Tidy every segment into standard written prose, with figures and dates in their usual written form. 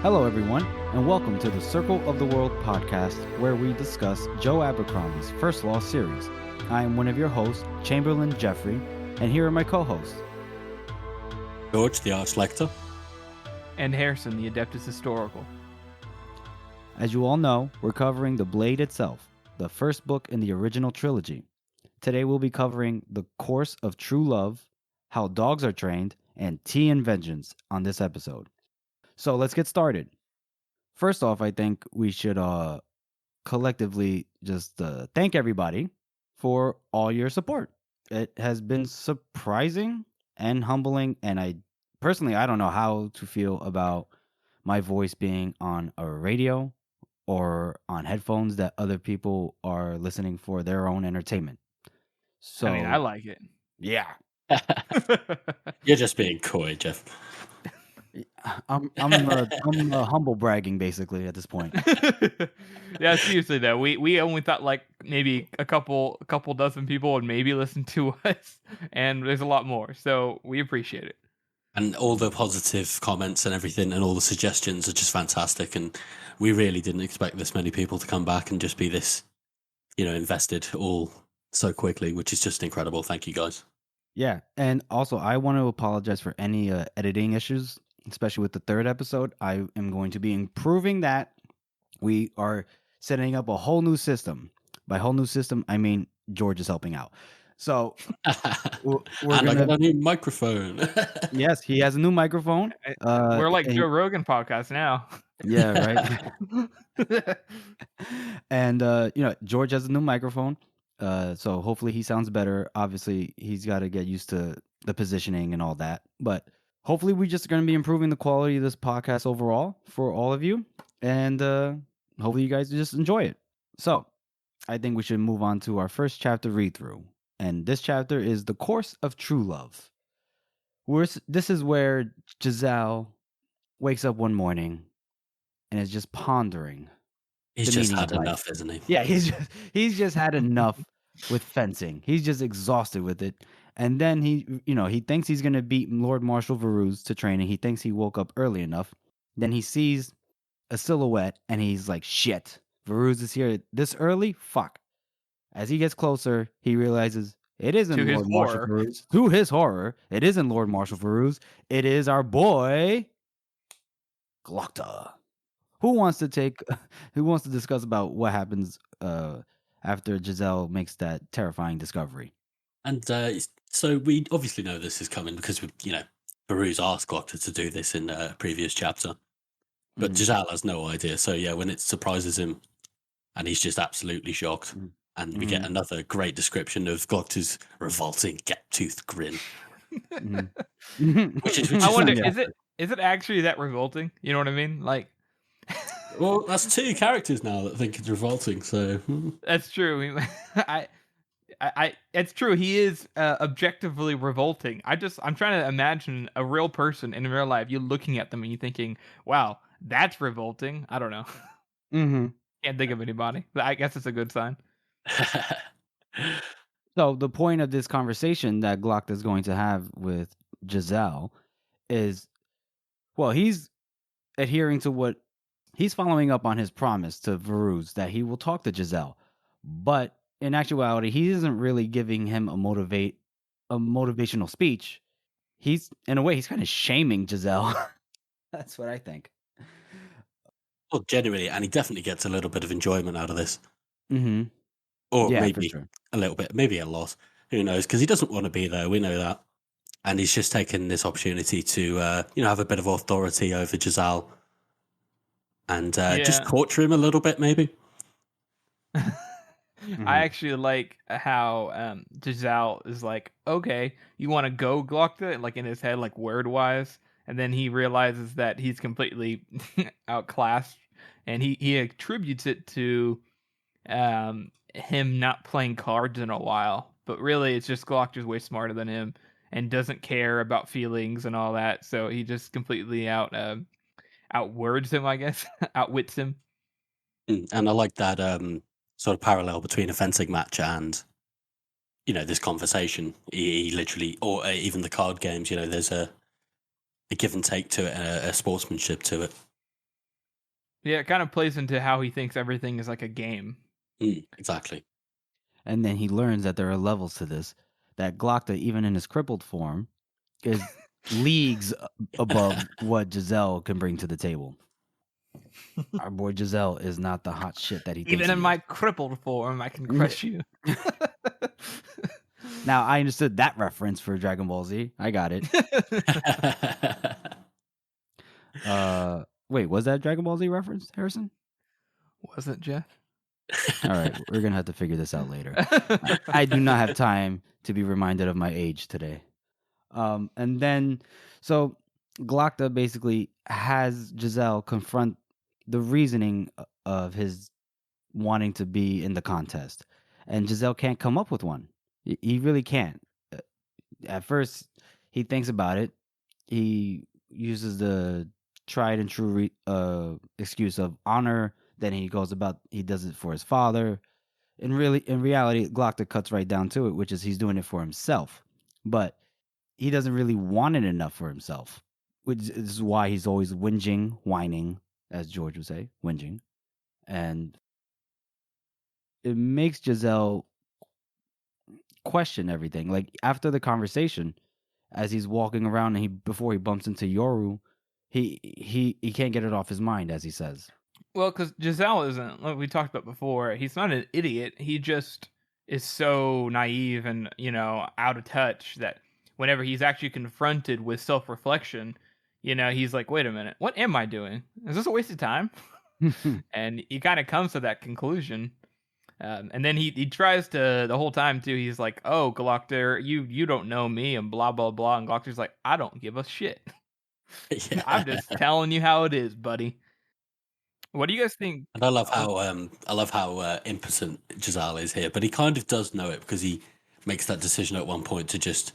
Hello, everyone, and welcome to the Circle of the World podcast, where we discuss Joe Abercrombie's First Law series. I am one of your hosts, Chamberlain Jeffrey, and here are my co-hosts. George, the Arch Lector. And Harrison, the Adeptus Historical. As you all know, we're covering The Blade itself, the first book in the original trilogy. Today we'll be covering The Course of True Love, How Dogs Are Trained, and Tea and Vengeance on this episode. So let's get started. First off, I think we should collectively just thank everybody for all your support. It has been surprising and humbling, and I don't know how to feel about my voice being on a radio or on headphones that other people are listening for their own entertainment. So I like it. Yeah. You're just being coy, Jeff. I'm humble bragging basically at this point. Yeah, seriously though, we only thought like maybe a couple dozen people would maybe listen to us, and there's a lot more, so we appreciate it. And all the positive comments and everything and all the suggestions are just fantastic, and we really didn't expect this many people to come back and just be this, invested all so quickly, which is just incredible. Thank you, guys. Yeah, and also I want to apologize for any editing issues, especially with the third episode. I am going to be improving that. We are setting up a whole new system. By whole new system, I mean George is helping out. So I got a new microphone. Yes, he has a new microphone. We're like Joe Rogan podcast now. Yeah, right. And George has a new microphone. So hopefully he sounds better. Obviously, he's got to get used to the positioning and all that. But hopefully we're just going to be improving the quality of this podcast overall for all of you. And hopefully you guys just enjoy it. So I think we should move on to our first chapter read through. And this chapter is The Course of True Love. This is where Giselle wakes up one morning and is just pondering. He's just had enough, isn't he? Yeah, he's just had enough with fencing. He's just exhausted with it. And then he thinks he's going to beat Lord Marshal Varuz to training. He thinks he woke up early enough. Then he sees a silhouette and he's like, shit, Varuz is here this early? Fuck. As he gets closer, he realizes it isn't Lord Marshal Varuz. To his horror, it isn't Lord Marshal Varuz. It is our boy, Glokta. Who wants to discuss about what happens after Giselle makes that terrifying discovery? And so we obviously know this is coming because Varuz asked Glokta to do this in a previous chapter, but Giselle has no idea. So yeah, when it surprises him, and he's just absolutely shocked, and we get another great description of Glokta's revolting gap-toothed grin. which I wonder, is it actually that revolting? You know what I mean? Like. Well, that's two characters now that think it's revolting. So that's true. It's true. He is objectively revolting. I'm trying to imagine a real person in real life. You looking at them and you thinking, "Wow, that's revolting." I don't know. Can't think of anybody. But I guess it's a good sign. So the point of this conversation that Glokta is going to have with Giselle is, well, he's adhering to what. He's following up on his promise to Varuz that he will talk to Giselle. But in actuality, he isn't really giving him a motivational speech. In a way, he's kind of shaming Giselle. That's what I think. Well, genuinely, and he definitely gets a little bit of enjoyment out of this. Or maybe a little bit, maybe a lot. Who knows? Because he doesn't want to be there. We know that. And he's just taken this opportunity to, have a bit of authority over Giselle. And just torture him a little bit, maybe. I actually like how Giselle is like, okay, you want to go, Glokta? Like in his head, like word-wise. And then he realizes that he's completely outclassed. And he attributes it to him not playing cards in a while. But really, it's just Glokta's way smarter than him and doesn't care about feelings and all that. So he just completely outwords him, I guess. Outwits him. And I like that sort of parallel between a fencing match and this conversation. He literally, or even the card games, there's a give and take to it, and a sportsmanship to it. Yeah, it kind of plays into how he thinks everything is like a game. Exactly. And then he learns that there are levels to this. That Glocta, even in his crippled form, is leagues above what Giselle can bring to the table. Our boy Giselle is not the hot shit that he thinks. Even in he my is. crippled form, I can crush you. Now I understood that reference for Dragon Ball Z. I got it. Wait, was that Dragon Ball Z reference, Harrison? Was it, Jeff? All right, we're gonna have to figure this out later. I do not have time to be reminded of my age today. And then, so Glocta basically has Giselle confront the reasoning of his wanting to be in the contest, and Giselle can't come up with one. He really can't. At first, he thinks about it. He uses the tried and true excuse of honor. Then he goes about he does it for his father. In reality, Glocta cuts right down to it, which is he's doing it for himself. But he doesn't really want it enough for himself, which is why he's always whining, as George would say, whinging. And it makes Giselle question everything. Like after the conversation, as he's walking around and before he bumps into Yoru, he can't get it off his mind, as he says. Well, because Giselle isn't, like we talked about before, he's not an idiot. He just is so naive and, out of touch that whenever he's actually confronted with self-reflection, he's like, wait a minute, what am I doing? Is this a waste of time? And he kind of comes to that conclusion. And then he tries to, the whole time too, he's like, oh, Glocta, you don't know me and blah, blah, blah. And Glocta's like, I don't give a shit. Yeah. I'm just telling you how it is, buddy. What do you guys think? And I love how impotent Giselle is here, but he kind of does know it because he makes that decision at one point to just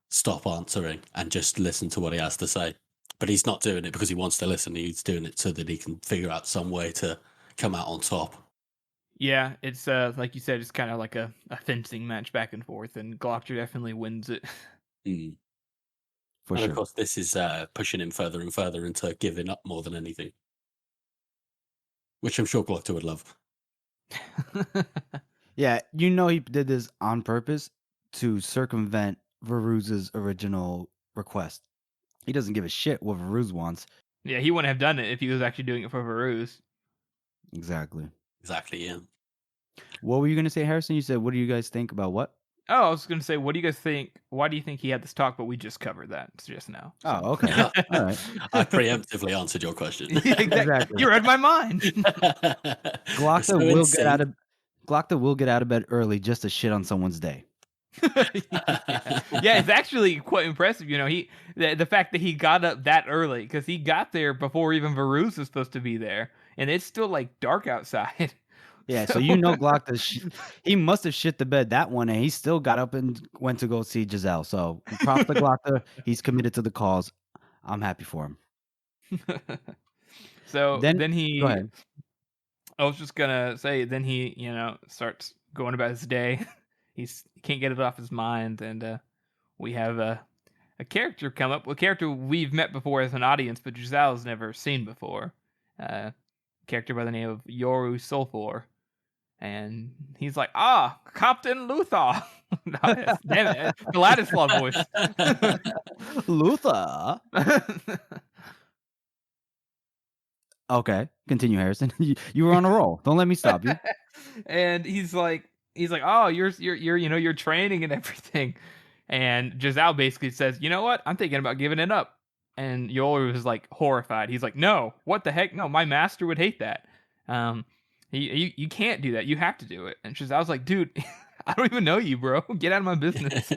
stop answering and just listen to what he has to say. But he's not doing it because he wants to listen. He's doing it so that he can figure out some way to come out on top. Yeah, it's like you said, it's kind of like a fencing match back and forth, and Glocta definitely wins it. For and sure. Of course, this is pushing him further and further into giving up more than anything, which I'm sure Glocta would love. Yeah, he did this on purpose to circumvent Varuz's original request. He doesn't give a shit what Varuz wants. Yeah, he wouldn't have done it if he was actually doing it for Varuz. Exactly, yeah. What were you going to say, Harrison? You said, what do you guys think about what? Oh, I was going to say, what do you guys think? Why do you think he had this talk? But we just covered that just now. So. Oh, okay. All right. I preemptively answered your question. Exactly. You read my mind. Glocta will get out of bed early just to shit on someone's day. Yeah, it's actually quite impressive. The fact that he got up that early, because he got there before even Varuz was supposed to be there, and it's still like dark outside. Yeah, so Glocta, he must have shit the bed that one, and he still got up and went to go see Giselle. So props to Glocta. He's committed to the cause. I'm happy for him. So then he. Go ahead. I was just gonna say, then he, starts going about his day. He can't get it off his mind, and we have a character come up. A character we've met before as an audience, but Giselle's never seen before. A character by the name of Yoru Sulfur. And he's like, Captain Luthor. Damn it, the Ladislav voice. Luthor. Okay, continue, Harrison. You were on a roll. Don't let me stop you. And he's like, oh, you're training and everything. And Giselle basically says, you know what? I'm thinking about giving it up. And Yoru is like horrified. He's like, no, what the heck? No, my master would hate that. You can't do that. You have to do it. And I was like, dude, I don't even know you, bro. Get out of my business.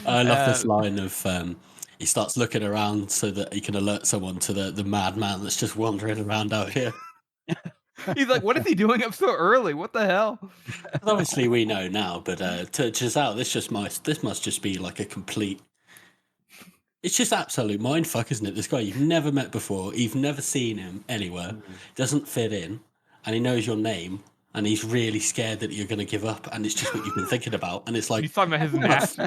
I love this line of he starts looking around so that he can alert someone to the madman that's just wandering around out here. He's like, what is he doing up so early? What the hell? Obviously, we know now, but to Giselle, this must just be like a complete. It's just absolute mindfuck, isn't it? This guy you've never met before, you've never seen him anywhere, doesn't fit in, and he knows your name, and he's really scared that you're going to give up, and it's just what you've been thinking about, and it's like he's talking about his master.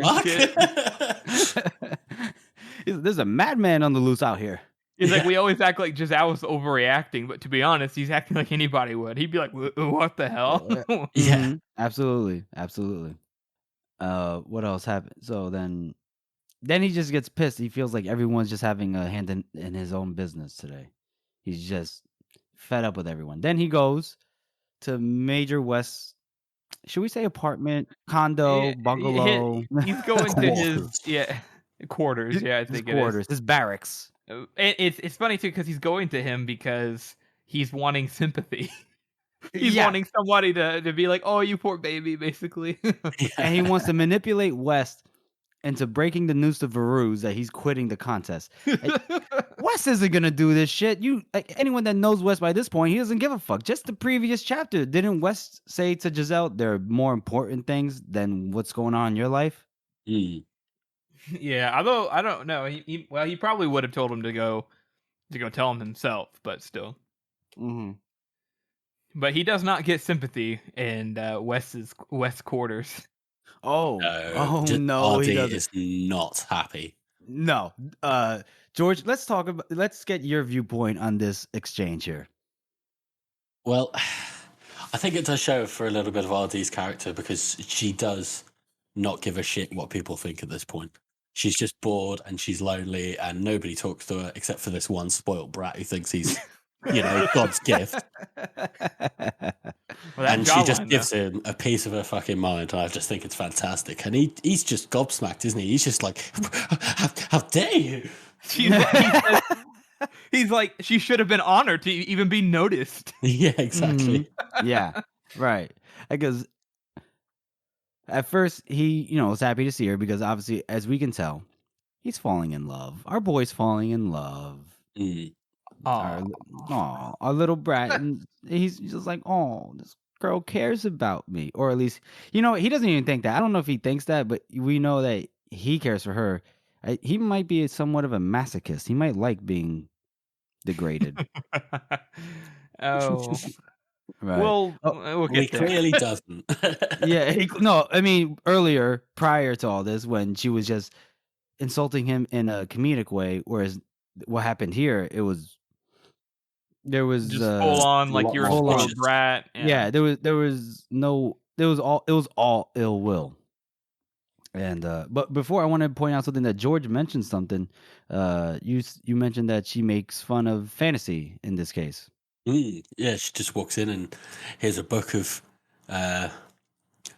There's a madman on the loose out here. It's like we always act like Giselle was overreacting, but to be honest, he's acting like anybody would. He'd be like, "What the hell?" Yeah. Absolutely. What else happened? So then he just gets pissed. He feels like everyone's just having a hand in his own business today. He's just fed up with everyone. Then he goes to Major West's, should we say apartment, condo, bungalow? He's going to his Quarters. quarters. Yeah, I his think quarters, his barracks. It's funny too because he's going to him because he's wanting sympathy. He's wanting somebody to be like, "Oh, you poor baby," basically. And he wants to manipulate West into breaking the news to Varuz that he's quitting the contest. West isn't gonna do this shit. Anyone that knows West by this point, he doesn't give a fuck. Just the previous chapter, didn't West say to Giselle, there are more important things than what's going on in your life? Yeah, although I don't know. He probably would have told him to go tell him himself, but still. Mm-hmm. But he does not get sympathy in West's quarters. No, RD he doesn't. is not happy. No, George, let's get your viewpoint on this exchange here. Well, I think it does show for a little bit of RD's character because she does not give a shit what people think at this point. She's just bored and she's lonely and nobody talks to her except for this one spoiled brat who thinks he's, God's gift. And she just gives him a piece of her fucking mind. And I just think it's fantastic. And he's just gobsmacked, isn't he? He's just like, how dare you? He's like, she should have been honored to even be noticed. Yeah, exactly. Yeah, right. Because at first he, was happy to see her because obviously, as we can tell, he's falling in love. Our boy's falling in love. Our little brat, and he's just like, oh, this girl cares about me, or at least, he doesn't even think that. I don't know if he thinks that, but we know that he cares for her. He might be somewhat of a masochist. He might like being degraded. Oh, right. We'll get he clearly doesn't. Yeah, I mean, earlier, prior to all this, when she was just insulting him in a comedic way, whereas what happened here, there was just full on like you're a spoiled brat. Yeah, there was all ill will. And but before, I want to point out something that George mentioned something. You mentioned that she makes fun of fantasy in this case. Yeah, she just walks in and here's a book of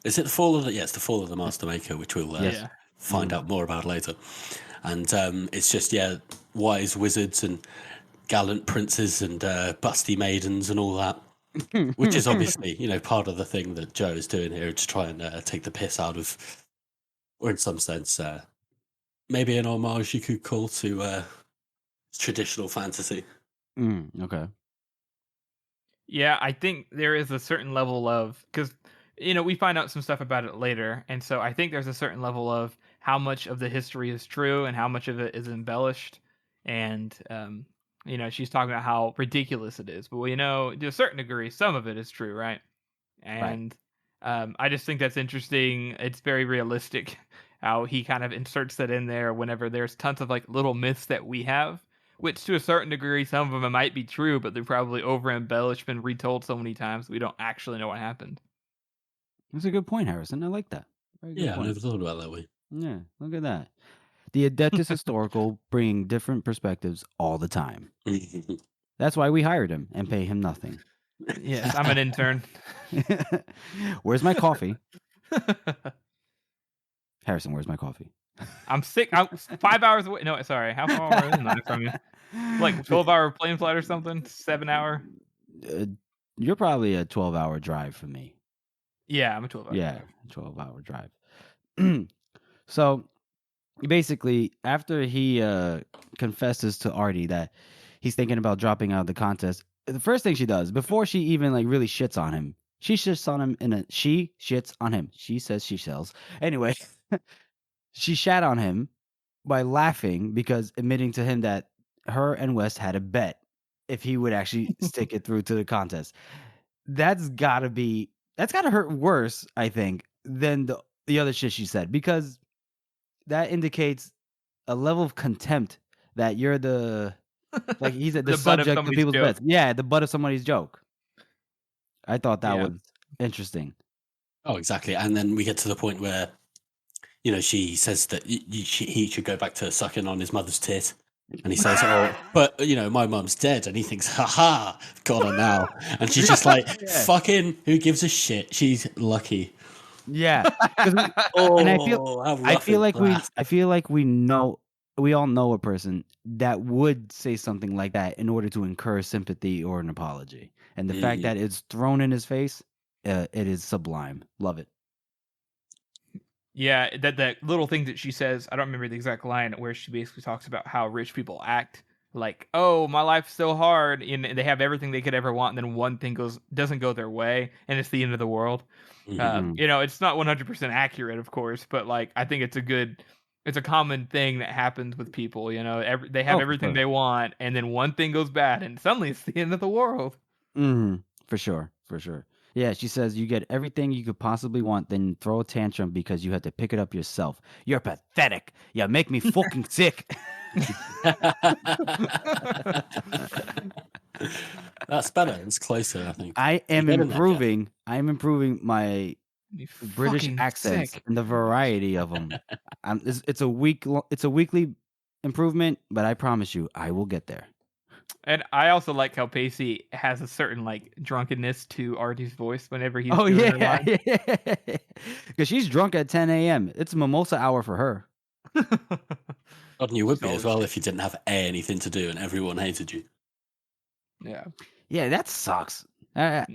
is it the Fall of the it's the Fall of the Master Maker, which we'll find out more about later. And it's just wise wizards and gallant princes and busty maidens and all that, which is obviously part of the thing that Joe is doing here to try and take the piss out of, or in some sense maybe an homage you could call to traditional fantasy. Okay. Yeah, I think there is a certain level of, because we find out some stuff about it later, and so I think there's a certain level of how much of the history is true and how much of it is embellished. And she's talking about how ridiculous it is, but to a certain degree, some of it is true, right? And I just think that's interesting. It's very realistic how he kind of inserts that in there whenever there's tons of like little myths that we have, which to a certain degree, some of them might be true, but they're probably over embellished, been retold so many times we don't actually know what happened. That's a good point, Harrison. I like that. Yeah, I never thought about it that way. Yeah, look at that. The Adeptus Historical bringing different perspectives all the time. That's why we hired him and pay him nothing. Yes, I'm an intern. Where's my coffee? Harrison, where's my coffee? I'm sick. I'm 5 hours away. No, sorry. How far is it from you? Like 12-hour plane flight or something? 7-hour? You're probably a 12-hour drive from me. Yeah, I'm a 12-hour drive. 12-hour drive. So basically, after he confesses to Artie that he's thinking about dropping out of the contest, the first thing she does, before she even like really shits on him, she shits on him. She says she sells. Anyway, she shat on him by laughing because admitting to him that her and West had a bet if he would actually stick it through to the contest. That's gotta hurt worse, I think, than the other shit she said, because that indicates a level of contempt that you're the Like he's the butt of subject of somebody's people's joke. bets. Yeah, the butt of somebody's joke. I thought that Yeah. was interesting. Oh, exactly. And then we get to the point where, you know, she says that he should go back to sucking on his mother's tit. And he says, oh, but, you know, my mum's dead. And he thinks, haha, got her now. And she's just like, Yeah. fucking, who gives a shit? She's lucky. Yeah. 'Cause Oh, and I how feel rough is that? we all know a person that would say something like that in order to incur sympathy or an apology. And the fact that it's thrown in his face, it is sublime. Love it. Yeah, that little thing that she says, I don't remember the exact line, where she basically talks about how rich people act. Like, oh, my life's so hard, and they have everything they could ever want, and then one thing doesn't go their way, and it's the end of the world. Mhm. You know, it's not 100% accurate, of course, but like I think it's a common thing that happens with people. You know, they have Oh, for everything sure. they want, and then one thing goes bad, and suddenly it's the end of the world. For sure. Yeah, she says you get everything you could possibly want, then throw a tantrum because you had to pick it up yourself. You're pathetic. You make me fucking sick. That's better. It's closer, I think. I am You get in there, Jeff. improving. I am improving my You British fucking accents sick. and the variety of them. It's a weekly improvement, but I promise you, I will get there. And I also like how Pacey has a certain like drunkenness to Artie's voice whenever he's Oh doing her yeah, line. because she's drunk at 10 a.m. It's mimosa hour for her. God, and you would be So as well if you didn't have anything to do and everyone hated you. Yeah. Yeah, that sucks. Go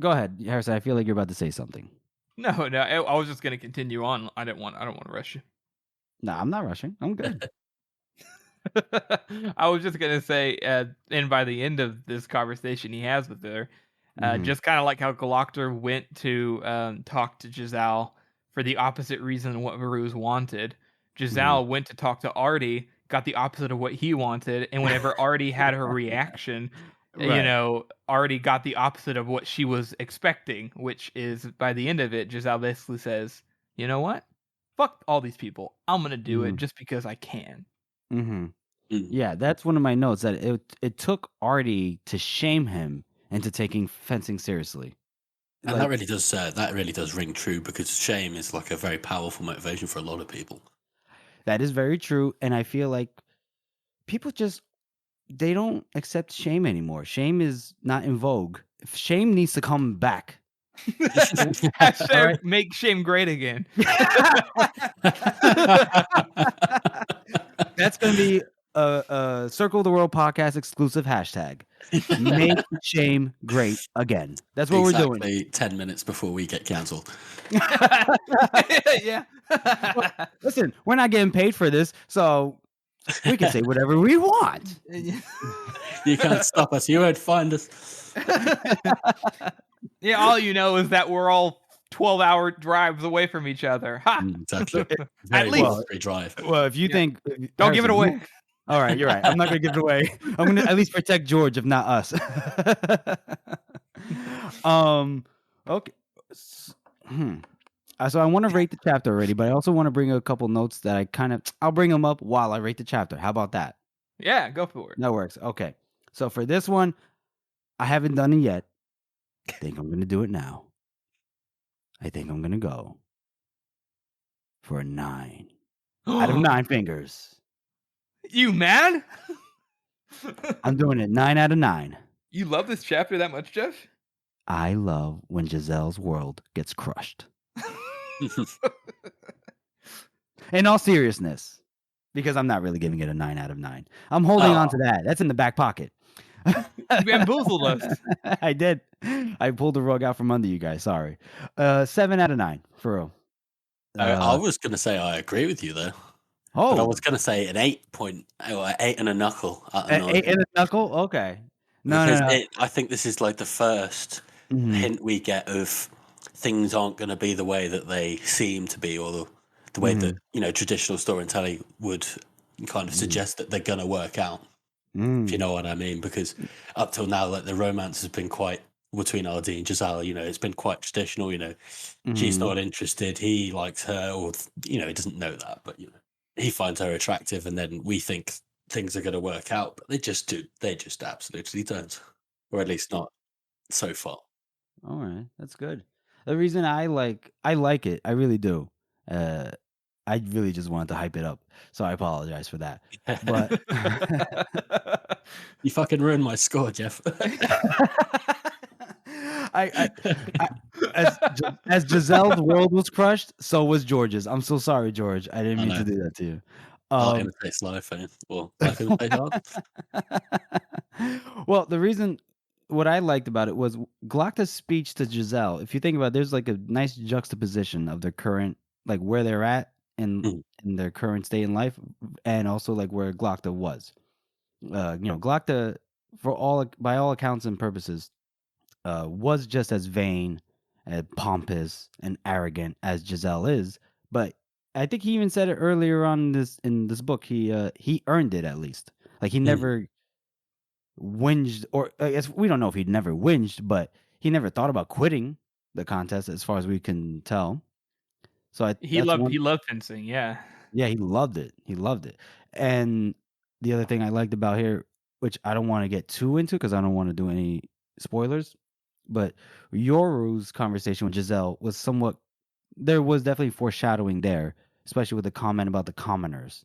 ahead, Harrison. I feel like you're about to say something. No, I was just gonna continue on. I don't want to rush you. No, I'm not rushing. I'm good. I was just gonna say, and by the end of this conversation he has with her, Mhm. just kind of like how Galactor went to talk to Giselle for the opposite reason what Varuz wanted. Giselle went to talk to Artie, got the opposite of what he wanted, and whenever Artie had her reaction, you Right. know, Artie got the opposite of what she was expecting, which is by the end of it, Giselle basically says, "You know what? Fuck all these people. I'm gonna do it just because I can." Mm-hmm. Mm. Yeah, that's one of my notes. That it took Artie to shame him into taking fencing seriously. And Like, that really does ring true because shame is like a very powerful motivation for a lot of people. that is very true, and I feel like people just they don't accept shame anymore. Shame is not in vogue. Shame needs to come back. Hashtag Alright. make shame great again. That's gonna be a Circle of the World podcast exclusive hashtag. Make shame great again. That's what we're doing. Exactly 10 minutes before we get cancelled. Yeah. Listen, we're not getting paid for this, so we can say whatever we want. You can't stop us. You won't find us. Yeah, all you know is that we're all 12-hour drives away from each other. Ha! Exactly. At Very least. well-free drive. Well, if you Yeah. think Don't give it Harrison, away. all right, you're right. I'm not gonna give it away. I'm gonna at least protect George, if not us. Okay. So I want to rate the chapter already, but I also want to bring a couple notes that I'll bring them up while I rate the chapter. How about that? Yeah, go for it. That works. Okay. So for this one, I haven't done it yet. I think I'm gonna do it now. I think I'm gonna go for a 9 out of 9 fingers. You mad? I'm doing it 9 out of 9. You love this chapter that much, Jeff? I love when Giselle's world gets crushed. In all seriousness, because I'm not really giving it a 9 out of 9. I'm holding on to that. That's in the back pocket. You bamboozled us. I did. I pulled the rug out from under you guys. Sorry. 7 out of 9 for real. I was going to say I agree with you there. Oh, But I was going to say an 8 and a knuckle. Out of 9. 8 and a knuckle. Okay. No. I think this is like the first hint we get of things aren't going to be the way that they seem to be, or the way that traditional storytelling would kind of suggest that they're going to work out. If you know what I mean, because up till now, like the romance has been quite between RD and Giselle. It's been quite traditional. She's not interested. He likes her, or he doesn't know that, but he finds her attractive, and then we think things are going to work out, but they just do. They just absolutely don't, or at least not so far. All right, that's good. The reason I like it, I really do. I really just wanted to hype it up, so I apologize for that. But You fucking ruined my score, Jeff. I as Giselle's world was crushed, so was George's. I'm so sorry, George. I didn't mean to do that to you. Art imitates life, or life imitates art. Well, the reason what I liked about it was Glocta's speech to Giselle. If you think about it, there's like a nice juxtaposition of their current, like where they're at in their current state in life, and also like where Glocta was. Glocta, by all accounts and purposes, was just as vain and pompous and arrogant as Giselle is. But I think he even said it earlier on in this book. He earned it at least. Like he never whinged, or I guess we don't know if he'd never whinged, but he never thought about quitting the contest, as far as we can tell. So he loved fencing. Yeah, he loved it. He loved it. And the other thing I liked about here, which I don't want to get too into because I don't want to do any spoilers, but Yoru's conversation with Giselle was there was definitely foreshadowing there, especially with the comment about the commoners.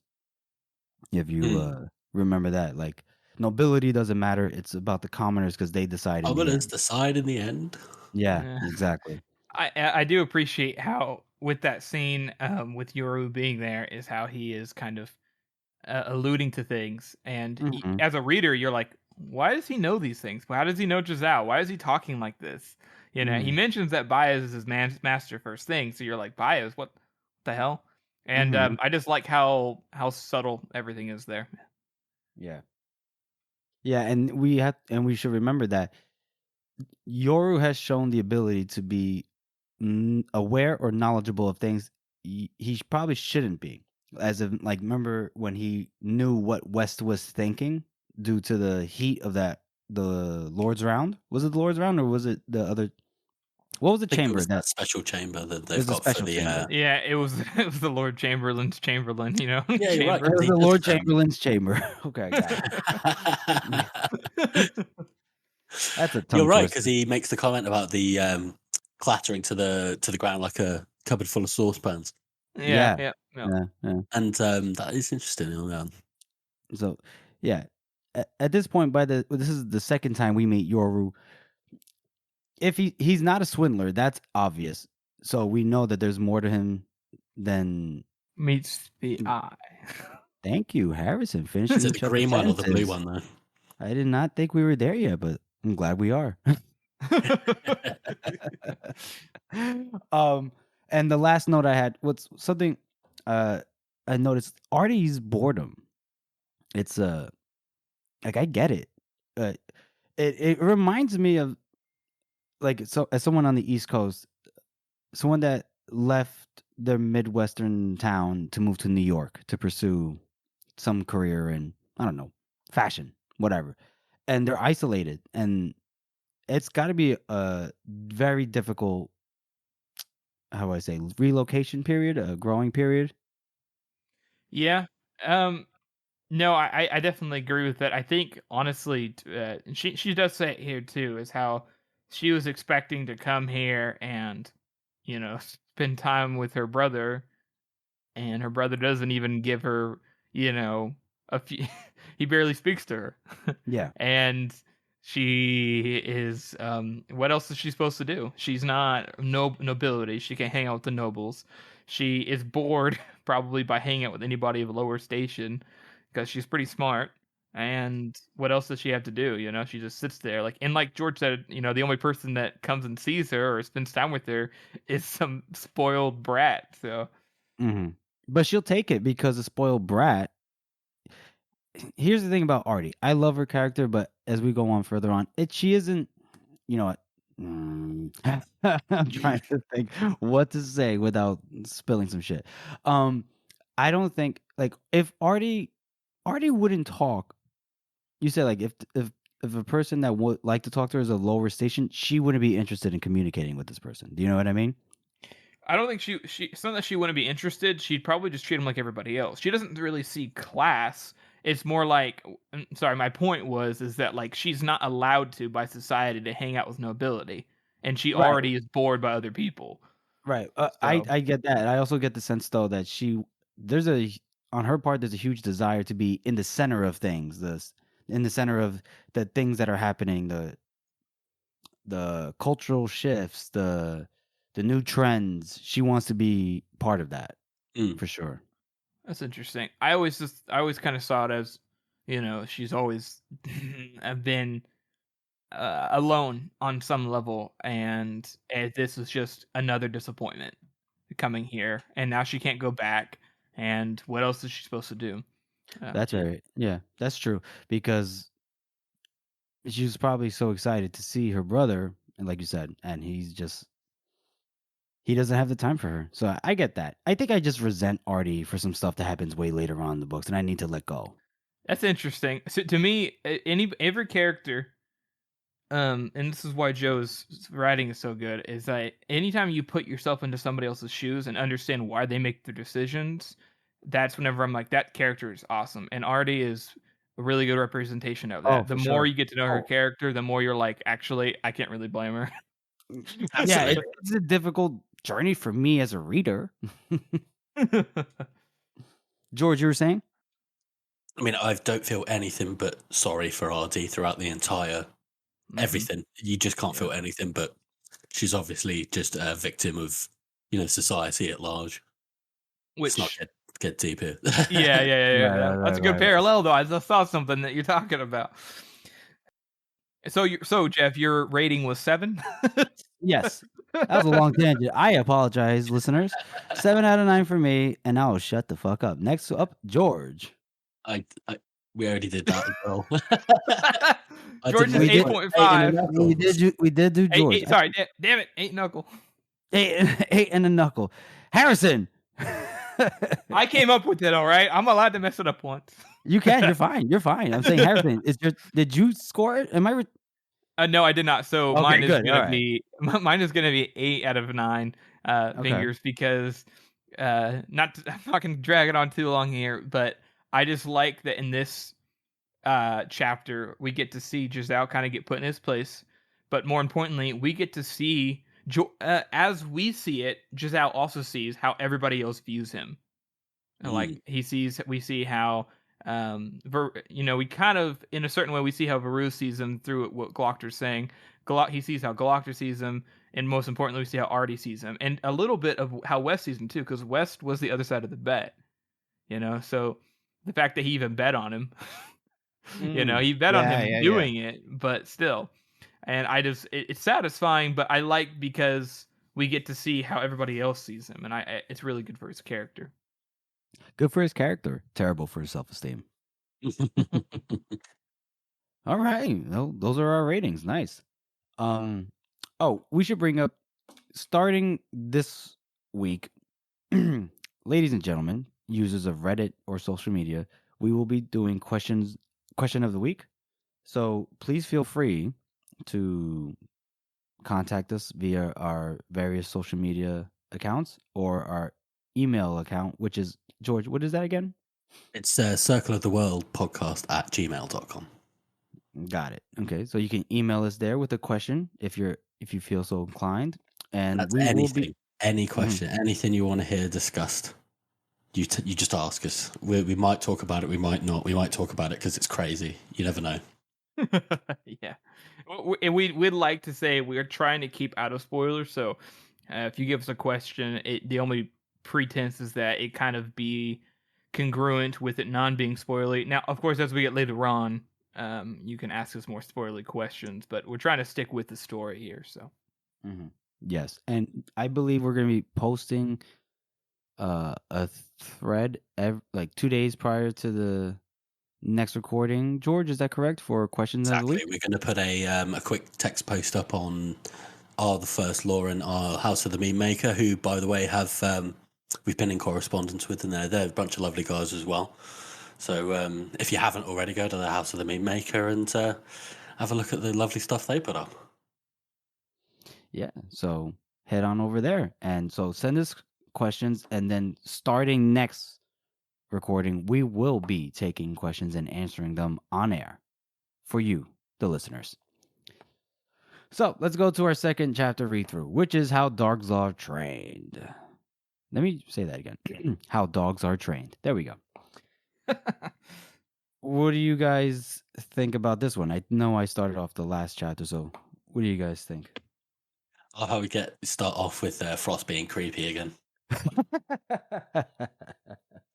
If you remember that, like, nobility doesn't matter. It's about the commoners because they decide. Commoners decide in the end. Yeah, exactly. I do appreciate how with that scene with Yoru being there is how he is kind of alluding to things, and as a reader you're like, why does he know these things? How does he know Giselle? Why is he talking like this? He mentions that Baez is his master first thing, so you're like, Baez, what the hell? And I just like how subtle everything is there. Yeah, and we should remember that Yoru has shown the ability to be aware or knowledgeable of things he probably shouldn't be. As if, like, remember when he knew what West was thinking due to the heat of the Lord's Round? Was it the Lord's Round or was it the other? What was the chamber? It was that special chamber that they've got for the. Yeah, it was the Lord Chamberlain's Chamberlain. Yeah, right. It was the Lord Chamberlain's chamber. Okay, that's a. You're right, because he makes the comment about the clattering to the ground like a cupboard full of saucepans. Yeah. And that is interesting. So, yeah, at this point, this is the second time we meet Yoru. If he's not a swindler, that's obvious. So we know that there's more to him than meets the eye. Thank you, Harrison. Finishing is it the green one or the blue one, though? I did not think we were there yet, but I'm glad we are. And the last note I had was something I noticed. Artie's boredom. It's like, I get it. It reminds me of, like, so as someone on the East Coast, someone that left their Midwestern town to move to New York to pursue some career in, I don't know, fashion, whatever. And they're isolated, and it's got to be a very difficult, how do I say, relocation period, a growing period. Yeah. No, I definitely agree with that. I think, honestly, she does say it here too, is how she was expecting to come here and, spend time with her brother, and her brother doesn't even give her, a few. He barely speaks to her. Yeah. And she is, what else is she supposed to do? She's not nobility. She can't hang out with the nobles. She is bored probably by hanging out with anybody of a lower station, because she's pretty smart. And what else does she have to do? She just sits there. Like George said, the only person that comes and sees her or spends time with her is some spoiled brat. So, but she'll take it because a spoiled brat. Here's the thing about Artie. I love her character, but as we go on further on, she isn't. You know what? I'm trying to think what to say without spilling some shit. I don't think, like, if Artie wouldn't talk. You said, like, if a person that would like to talk to her is a lower station, she wouldn't be interested in communicating with this person. Do you know what I mean? I don't think it's not that she wouldn't be interested. She'd probably just treat him like everybody else. She doesn't really see class it's more like, sorry, my point is that like she's not allowed to by society to hang out with nobility, and she Right. already is bored by other people. Right. So- I get that. I also get the sense though that on her part there's a huge desire to be in the center of things, in the center of the things that are happening, the cultural shifts, the new trends. She wants to be part of that for sure. That's interesting. I always kind of saw it as, she's always been alone on some level, and this is just another disappointment coming here, and now she can't go back. And what else is she supposed to do? That's right. Yeah, that's true, because she was probably so excited to see her brother, and like you said, and he doesn't have the time for her. So I get that. I think I just resent Artie for some stuff that happens way later on in the books, and I need to let go. That's interesting. So to me, every character, and this is why Joe's writing is so good, is that anytime you put yourself into somebody else's shoes and understand why they make their decisions, that's whenever I'm like, that character is awesome. And Artie is a really good representation of that. Oh, The for more sure. you get to know her character, the more you're like, actually, I can't really blame her. Yeah, it's a difficult journey for me as a reader. George, you were saying? I mean, I don't feel anything but sorry for RD throughout the entire everything. You just can't feel anything, but she's obviously just a victim of, society at large. Which, let's not get deep here. Yeah. That's a good parallel, though. I just saw something that you're talking about. So Jeff, your rating was 7? Yes. That was a long tangent. I apologize, listeners. 7 out of 9 for me, and I'll shut the fuck up. Next up, George. We already did that as well. George is 8.5. We did do George. Sorry, damn it, 8 knuckle. 8 and a knuckle. Harrison. I came up with it, all right. I'm allowed to mess it up once. You can. You're fine. You're fine. I'm saying Harrison. Did you score it? Am I? No, I did not. So okay, mine is gonna be 8 out of 9 fingers, because I'm not gonna drag it on too long here, but I just like that in this chapter we get to see Giselle kind of get put in his place, but more importantly, we get to see as we see it, Giselle also sees how everybody else views him. Like we see how we kind of, in a certain way, we see how Veru sees him through what Glockter's saying. He sees how Glockter sees him, and most importantly, we see how Artie sees him, and a little bit of how West sees him too, because West was the other side of the bet. So the fact that he even bet on him, he bet on him doing it, but still. And it's satisfying, but I like because we get to see how everybody else sees him, and it's really good for his character. Good for his character. Terrible for his self-esteem. All right. Well, those are our ratings. Nice. We should bring up, starting this week, ladies and gentlemen, users of Reddit or social media, we will be doing question of the week. So please feel free to contact us via our various social media accounts or our email account, which is, George, what is that again? It's Circle of the World podcast at gmail.com. Got it. Okay, so you can email us there with a question if you feel so inclined, and that's we anything, will be any question, anything you want to hear discussed. You just ask us. We might talk about it. We might not. We might talk about it because it's crazy. You never know. Yeah, we'd like to say we're trying to keep out of spoilers. So if you give us a question, the only pretense is that it kind of be congruent with it non being spoilery. Now, of course, as we get later on, you can ask us more spoilery questions, but we're trying to stick with the story here. So, yes, and I believe we're going to be posting a thread like 2 days prior to the next recording. George, is that correct for questions of the week? We're going to put a quick text post up on the first law and our House of the Meme Maker, who, by the way, have we've been in correspondence with, and they're a bunch of lovely guys as well. So if you haven't already, go to the House of the Meme Maker and have a look at the lovely stuff they put up. Yeah, so head on over there, and so send us questions, and then starting next recording, we will be taking questions and answering them on air for you, the listeners. So let's go to our second chapter read through, which is how dogs are trained. Let me say that again. How dogs are trained. There we go. What do you guys think about this one? I know I started off the last chapter, so what do you guys think? I love how we start off with Frost being creepy again.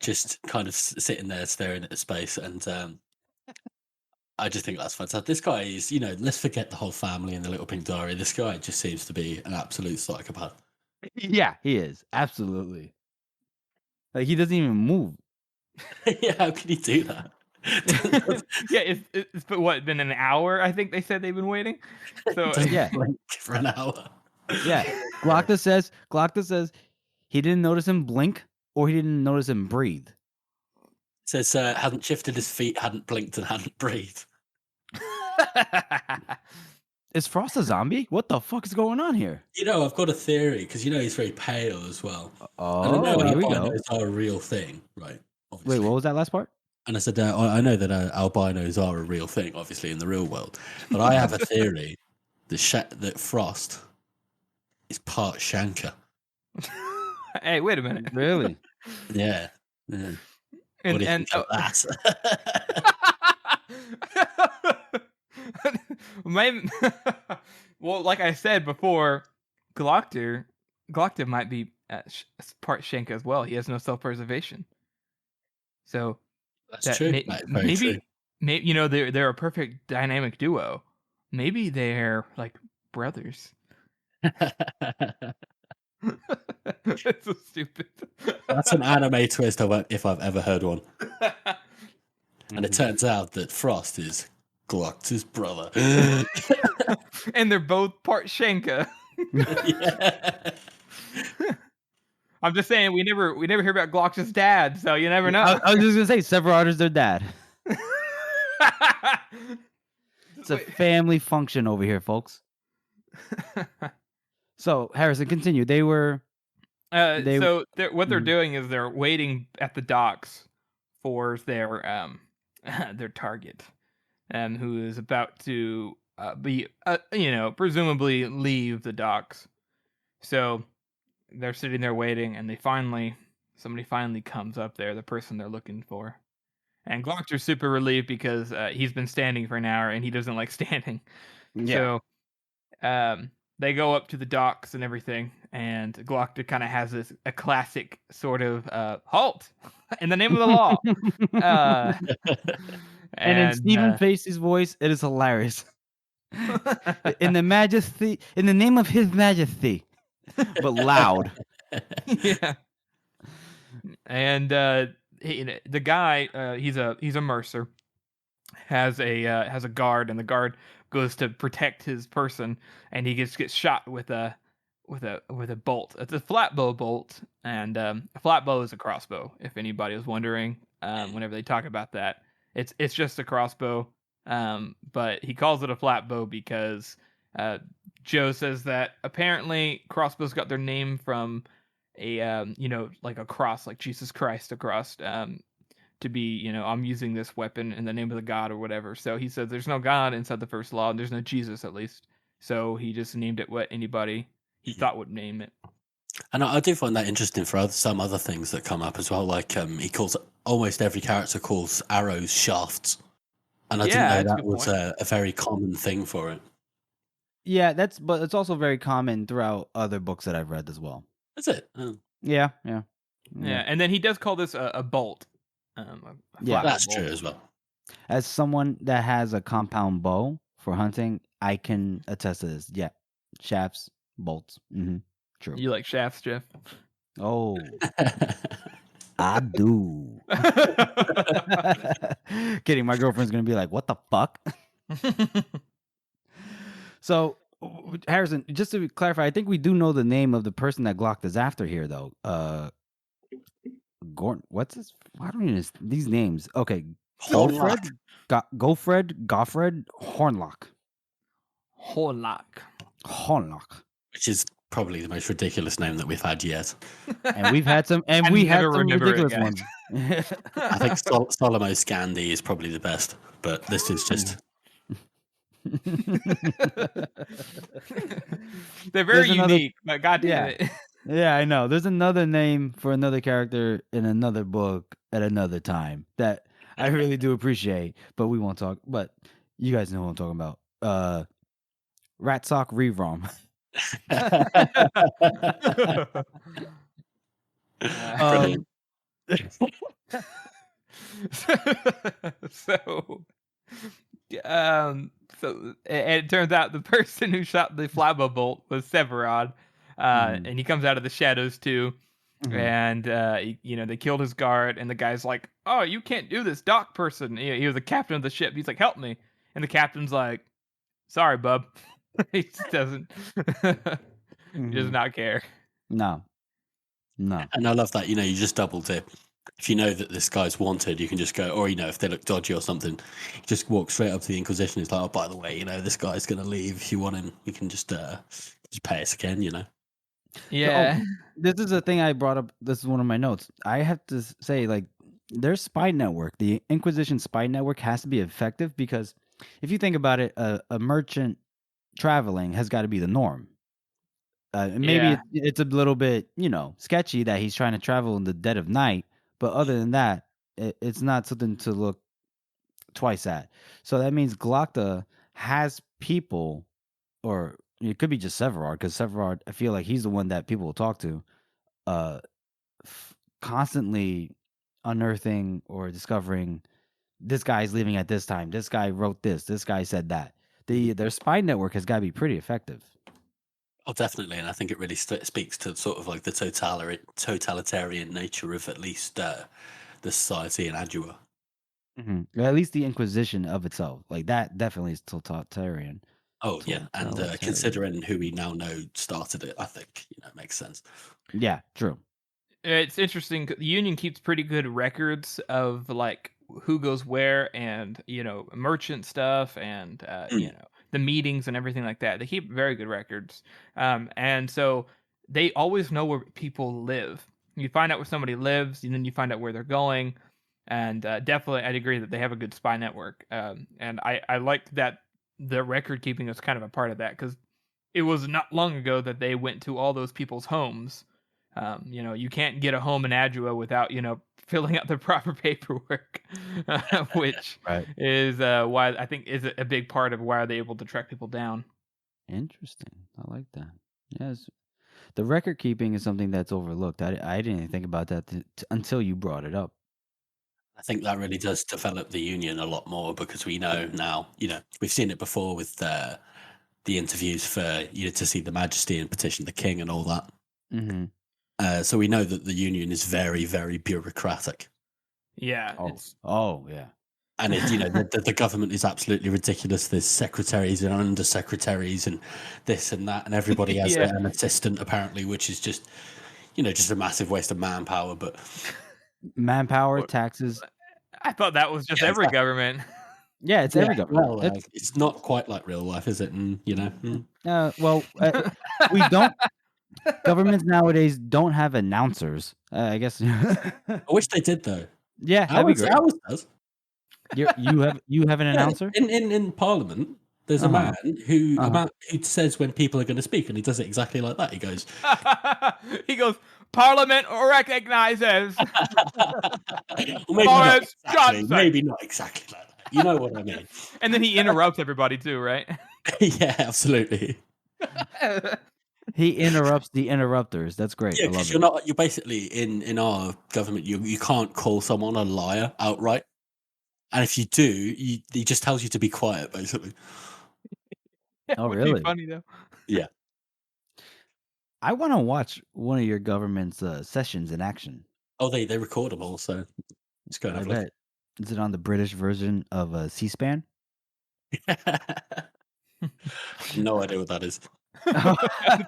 Just kind of sitting there staring at the space, and I just think that's fantastic. This guy is, let's forget the whole family and the Little Pink Diary. This guy just seems to be an absolute psychopath. Yeah, he is. Absolutely. Like, he doesn't even move. Yeah, how can he do that? Yeah, it's been an hour? I think they said they've been waiting. So yeah, for an hour. Yeah, Glockta says he didn't notice him blink or he didn't notice him breathe. Says hadn't shifted his feet, hadn't blinked, and hadn't breathed. Is Frost a zombie? What the fuck is going on here? I've got a theory because he's very pale as well. Oh, I don't know here we go. albinos are a real thing, right? Obviously. Wait, what was that last part? And I said, I know that albinos are a real thing, obviously, in the real world. But I have a theory that Frost is part Shanka. Hey, wait a minute. Really? Yeah. What do you think of that? Well, like I said before, Glockta might be part Shanka as well. He has no self-preservation. So that's true. Maybe they're a perfect dynamic duo. Maybe they're like brothers. That's so stupid. That's an anime twist if I've ever heard one. And it turns out that Frost is Glockta's brother. And they're both part Shanka. Yeah. I'm just saying we never hear about Glockta's dad, so you never know. I was just gonna say several artists their dad. It's a family function over here, folks. So Harrison, continue. They were. What they're doing is they're waiting at the docks for their target, who is about to be presumably leave the docks. So they're sitting there waiting, and somebody finally comes up there, the person they're looking for. And Glockta's super relieved because he's been standing for an hour and he doesn't like standing. Yeah. So they go up to the docks and everything, and Glockta kind of has a classic sort of halt in the name of the law. And in Stephen Facey's voice, it is hilarious. In the name of His Majesty, but loud. Yeah. And the guy, he's a mercer, has a guard, and the guard goes to protect his person, and he gets shot with a bolt. It's a flatbow bolt, and a flatbow is a crossbow. If anybody was wondering, whenever they talk about that, it's just a crossbow. But he calls it a flatbow because Joe says that apparently crossbows got their name from a like a cross, like Jesus Christ, a cross, to be, I'm using this weapon in the name of the God or whatever. So he says there's no God inside the first law, and there's no Jesus at least. So he just named it what anybody he thought would name it. And I do find that interesting for some other things that come up as well. Like he calls almost every character calls arrows shafts, and I didn't know that was a very common thing for it. Yeah, but it's also very common throughout other books that I've read as well. Is it? Oh. Yeah. And then he does call this a bolt. Yeah, that's true as well. As someone that has a compound bow for hunting, I can attest to this. Yeah, shafts, bolts. Mm-hmm. True. You like shafts, Jeff? Oh, I do. Kidding. My girlfriend's gonna be like, "What the fuck?" So, Harrison, just to clarify, I think we do know the name of the person that Glockta is after here, though. Gordon, what's his? I don't even know these names. Okay, Goffred, Hornlock, Hornlock, which is probably the most ridiculous name that we've had yet. And we've had some, and And we had never some remember it, ridiculous guys. ones. I think Solomon Scandi is probably the best, but this is just They're very There's another- unique, but goddamn it. Yeah, I know. There's another name for another character in another book at another time that I really do appreciate, but we won't talk. But you guys know what I'm talking about. Rat Sock Revrom. brilliant. So it turns out the person who shot the flabo bolt was Severod, and he comes out of the shadows too. And they killed his guard, and the guy's like, "Oh, you can't do this, dock person." He was the captain of the ship. He's like, "Help me," and the captain's like, "Sorry, bub." He just doesn't. He does not care. No. And I love that, you just double dip. If you know that this guy's wanted, you can just go, or, if they look dodgy or something, you just walk straight up to the Inquisition. It's like, oh, by the way, this guy's going to leave. If you want him, you can just pay us again, Yeah. Oh, this is a thing I brought up. This is one of my notes. I have to say, like, their spy network, the Inquisition spy network, has to be effective because if you think about it, a merchant traveling has got to be the norm. Maybe it's a little bit, sketchy that he's trying to travel in the dead of night, but other than that, it's not something to look twice at. So that means Glokta has people, or it could be just Severard, because Severard, I feel like he's the one that people will talk to, constantly unearthing or discovering this guy's leaving at this time. This guy wrote this. This guy said that. Their spy network has got to be pretty effective. Oh, definitely. And I think it really speaks to sort of like the totalitarian nature of at least the society in Adua. Mm-hmm. At least the Inquisition of itself. Like, that definitely is totalitarian. Oh, yeah. And considering who we now know started it, I think, it makes sense. Yeah, true. It's interesting. The Union keeps pretty good records of, like, who goes where and, merchant stuff and, the meetings and everything like that. They keep very good records. And so they always know where people live. You find out where somebody lives, and then you find out where they're going. And definitely, I'd agree that they have a good spy network. And I liked that the record keeping is kind of a part of that, because it was not long ago that they went to all those people's homes. You can't get a home in Adua without, filling out the proper paperwork, which is why I think is a big part of why they're able to track people down. Interesting. I like that. Yes. The record keeping is something that's overlooked. I didn't even think about that until you brought it up. I think that really does develop the Union a lot more, because we know now, we've seen it before with the interviews for, to see the Majesty and petition the King and all that. Mm-hmm. So we know that the Union is very, very bureaucratic. Yeah. Yeah. And the government is absolutely ridiculous. There's secretaries and undersecretaries and this and that, and everybody has an assistant apparently, which is just, just a massive waste of manpower. But manpower, taxes. I thought that was just every government. Yeah, it's every government. Well, it's not quite like real life, is it? And we don't. Governments nowadays don't have announcers. I guess. I wish they did, though. Yeah, that'd be great. Ours does. You have an announcer in Parliament. There's a man who says when people are going to speak, and he does it exactly like that. He goes, Parliament recognizes. Maybe not exactly like that. You know what I mean. And then he interrupts everybody too, right? Yeah, absolutely. He interrupts the interrupters. That's great. Yeah, because you're basically in our government. You can't call someone a liar outright, and if you do, he just tells you to be quiet, basically. Oh, really? Funny though. Yeah. I want to watch one of your government's sessions in action. Oh, they record them all, so it's kind of like. Is it on the British version of C-SPAN? No idea what that is. Neither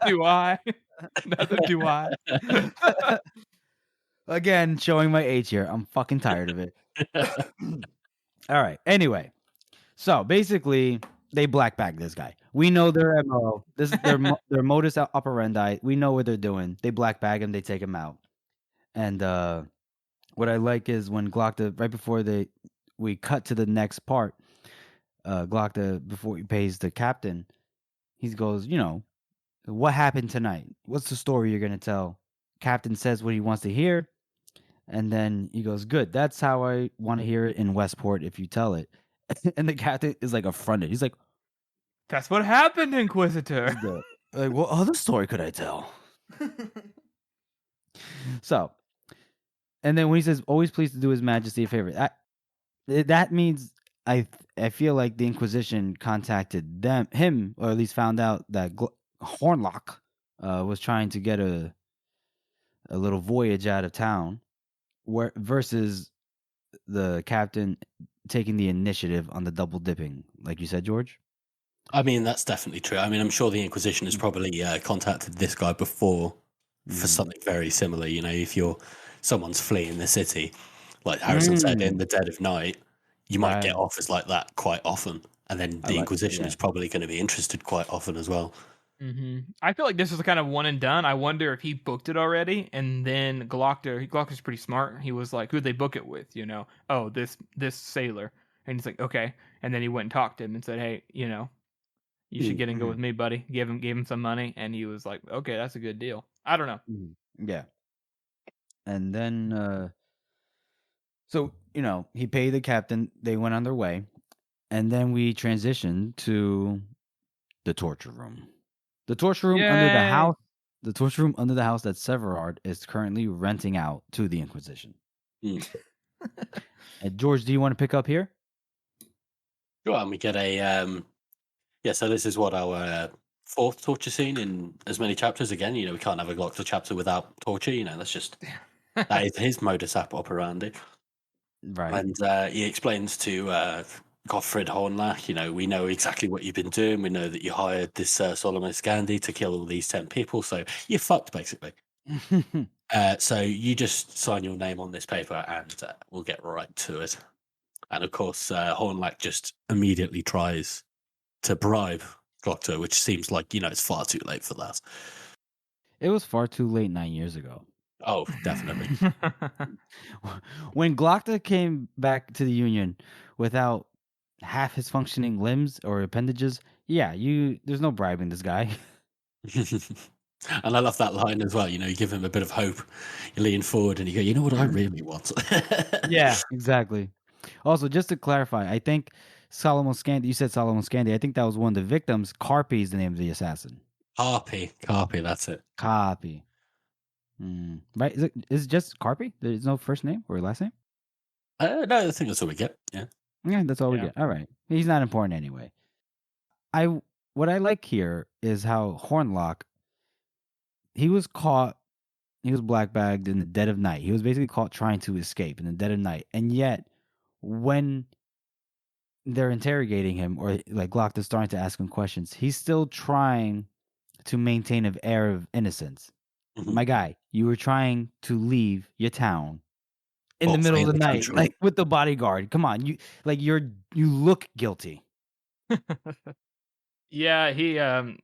do I. Again, showing my age here. I'm fucking tired of it. All right. Anyway, so basically, they black bag this guy. We know their MO. This is their modus operandi. We know what they're doing. They black bag him. They take him out. And what I like is when Glockta, right before we cut to the next part, Glockta, before he pays the captain, he goes, what happened tonight? What's the story you're gonna tell? Captain says what he wants to hear, and then he goes, good. That's how I want to hear it in Westport if you tell it. And the captain is like affronted. He's like, that's what happened, Inquisitor. Like, what other story could I tell? So, and then when he says, always pleased to do His Majesty a favor, that means I feel like the Inquisition contacted him, or at least found out that Hornlock was trying to get a little voyage out of town, versus the captain taking the initiative on the double dipping, like you said, George. I mean, that's definitely true. I mean, I'm sure the Inquisition has probably contacted this guy before for something very similar. If someone's fleeing the city, like Harrison said, in the dead of night, you might get offers like that quite often, and then the Inquisition is probably going to be interested quite often as well. I feel like this is kind of one and done. I wonder if he booked it already, and then Glockta's pretty smart. He was like, who'd they book it with? Oh, this sailor. And he's like, okay. And then he went and talked to him and said, hey, you should get and go with me, buddy. Gave him some money, and he was like, okay, that's a good deal. I don't know. Yeah. And then, so, he paid the captain. They went on their way. And then we transitioned to the torture room. The torture room under the house. The torture room under the house that Severard is currently renting out to the Inquisition. And George, do you want to pick up here? Sure, and we get a so this is what our fourth torture scene in as many chapters. Again, we can't have a Glockta chapter without torture. That's just that is his modus operandi. Right. And he explains to Gottfried Hornlach, we know exactly what you've been doing. We know that you hired this Solomon Scandi to kill all these 10 people. So you're fucked, basically. So you just sign your name on this paper and we'll get right to it. And of course, Hornlach just immediately tries to bribe Glockta, which seems like, it's far too late for that. It was far too late 9 years ago. Oh, definitely. When Glockta came back to the Union without half his functioning limbs or appendages, there's no bribing this guy. And I love that line as well. You give him a bit of hope. You lean forward and you go, you know what I really want? Yeah, exactly. Also, just to clarify, I think Solomon Scandi, you said Solomon Scandi. I think that was one of the victims. Carpi is the name of the assassin. Carpi, that's it. Carpi. Right? Is it just Carpi? There's no first name or last name? No, I think that's all we get. Yeah. Yeah, that's all we get. All right. He's not important anyway. What I like here is how Hornlock, he was black bagged in the dead of night. He was basically caught trying to escape in the dead of night. And yet, when they're interrogating him, or like Glockta's starting to ask him questions, he's still trying to maintain an air of innocence. My guy, you were trying to leave your town in the middle of the night, like with the bodyguard. Come on, you look guilty. Yeah, he and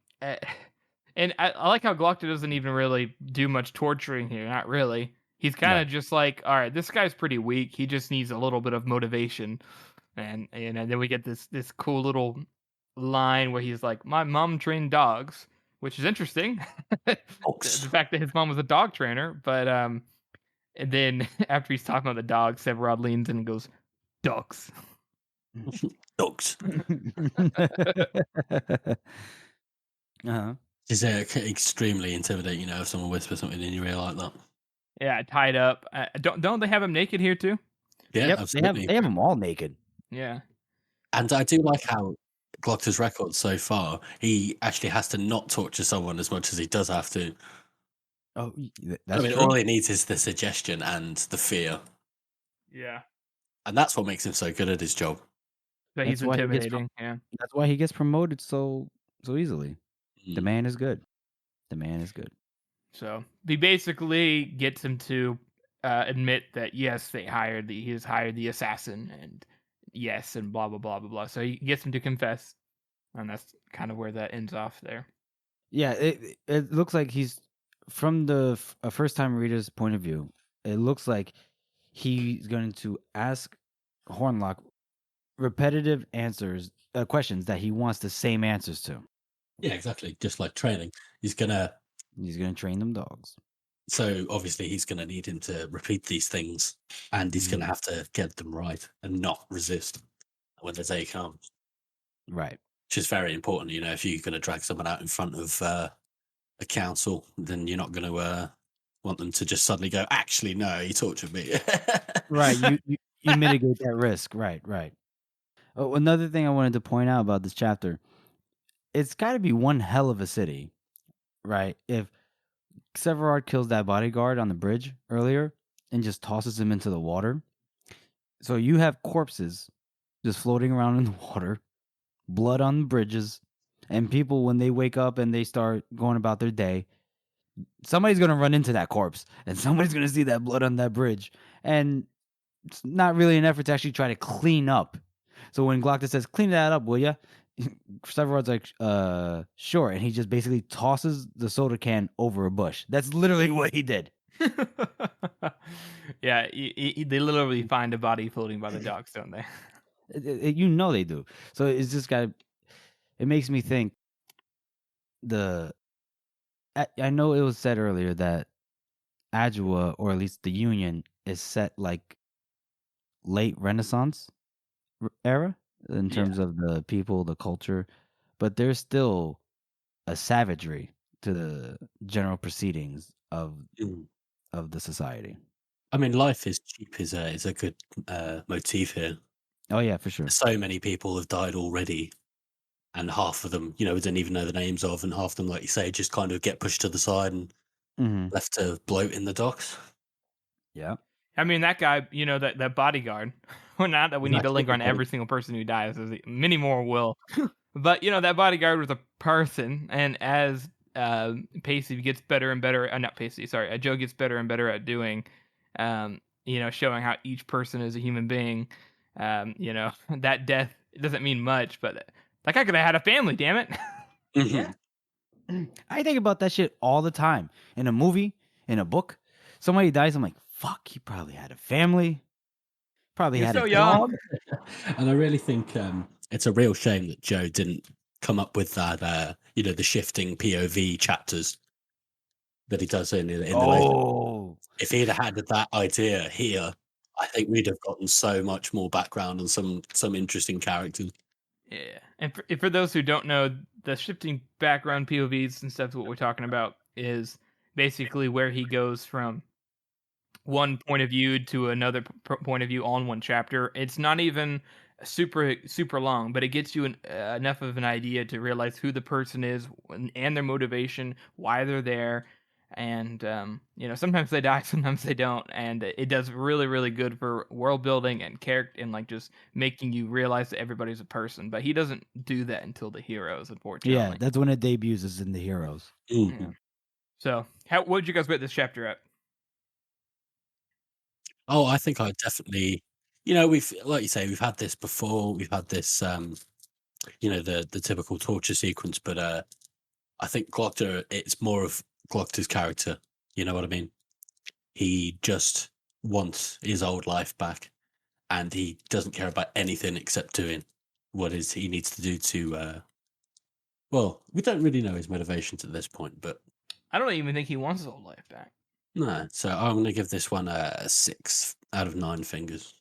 I like how Glockta doesn't even really do much torturing here. Not really. He's kind of just like, all right, this guy's pretty weak. He just needs a little bit of motivation, and then we get this cool little line where he's like, "My mom trained dogs," which is interesting. The fact that his mom was a dog trainer, but and then after he's talking about the dogs, Severard leans in and goes, "Dogs." Dogs. Is extremely intimidating, if someone whispers something in your ear like that. Yeah, tied up. Don't they have him naked here too? Yeah, yep, absolutely. They have them all naked. Yeah. And I do like how Glockta's record so far, he actually has to not torture someone as much as he does have to. Oh, that's true. All he needs is the suggestion and the fear. Yeah. And that's what makes him so good at his job. But he's intimidating. Yeah. That's why he gets promoted so easily. The man is good. The man is good. So he basically gets him to admit that yes, he has hired the assassin, and yes, and blah blah blah blah blah. So he gets him to confess. And that's kind of where that ends off there. Yeah, it looks like he's from the first time reader's point of view. It looks like he's going to ask Hornlock repetitive questions that he wants the same answers to. Yeah, exactly. Just like training, he's gonna train them dogs. So obviously he's gonna need him to repeat these things, and he's gonna have to get them right and not resist when the day comes. Right. Which is very important. You know, if you're gonna drag someone out in front of a council, then you're not gonna want them to just suddenly go, actually, no, you tortured me. Right. You mitigate that risk. Right. Oh, another thing I wanted to point out about this chapter, it's got to be one hell of a city, right? If Severard kills that bodyguard on the bridge earlier and just tosses him into the water. So you have corpses just floating around in the water, blood on the bridges, and people, when they wake up and they start going about their day, somebody's going to run into that corpse and somebody's going to see that blood on that bridge. And it's not really an effort to actually try to clean up. So when Glockta says, clean that up, will ya? Severard's like, sure. And he just basically tosses the soda can over a bush. That's literally what he did. Yeah, they literally find a body floating by the docks, don't they? You know they do. So it's just got. It makes me think. I know it was said earlier that Adua, or at least the Union, is set like late Renaissance era in terms of the people, the culture, but there's still a savagery to the general proceedings of the society. I mean, life is cheap is a good motif here. Oh yeah, for sure. So many people have died already, and half of them, we didn't even know the names of, and half of them, like you say, just kind of get pushed to the side and left to bloat in the docks. Yeah. I mean, that guy, that bodyguard. Well, not that we need to linger on every single person who dies. Many more will. But, that bodyguard was a person. And as Pacey gets better and better, not Pacey, sorry, Joe gets better and better at doing, showing how each person is a human being, that death doesn't mean much. But that guy could have had a family, damn it. Yeah. I think about that shit all the time. In a movie, in a book, somebody dies, I'm like, fuck, he probably had a family. Probably had a dog. And I really think it's a real shame that Joe didn't come up with that, the shifting POV chapters that he does in the later. If he'd had that idea here, I think we'd have gotten so much more background and some interesting characters. Yeah, and for those who don't know, the shifting background POVs and stuff, what we're talking about is basically where he goes from one point of view to another point of view on one chapter. It's not even super long, but it gets you enough of an idea to realize who the person is and their motivation, why they're there. And sometimes they die, sometimes they don't, and it does really, really good for world building and character, and like just making you realize that everybody's a person. But he doesn't do that until the heroes, unfortunately. Yeah, that's when it debuts, is in the heroes. Mm-hmm. Yeah. So, what would you guys rate this chapter at? Oh, I think I definitely. We've, like you say, we've had this before. We've had this, the typical torture sequence, but I think Glockta, it's more of Glockta's character. You know what I mean? He just wants his old life back, and he doesn't care about anything except doing what he needs to do to. Well, we don't really know his motivations at this point, but I don't even think he wants his old life back. No, so I'm going to give this one a 6 out of 9 fingers.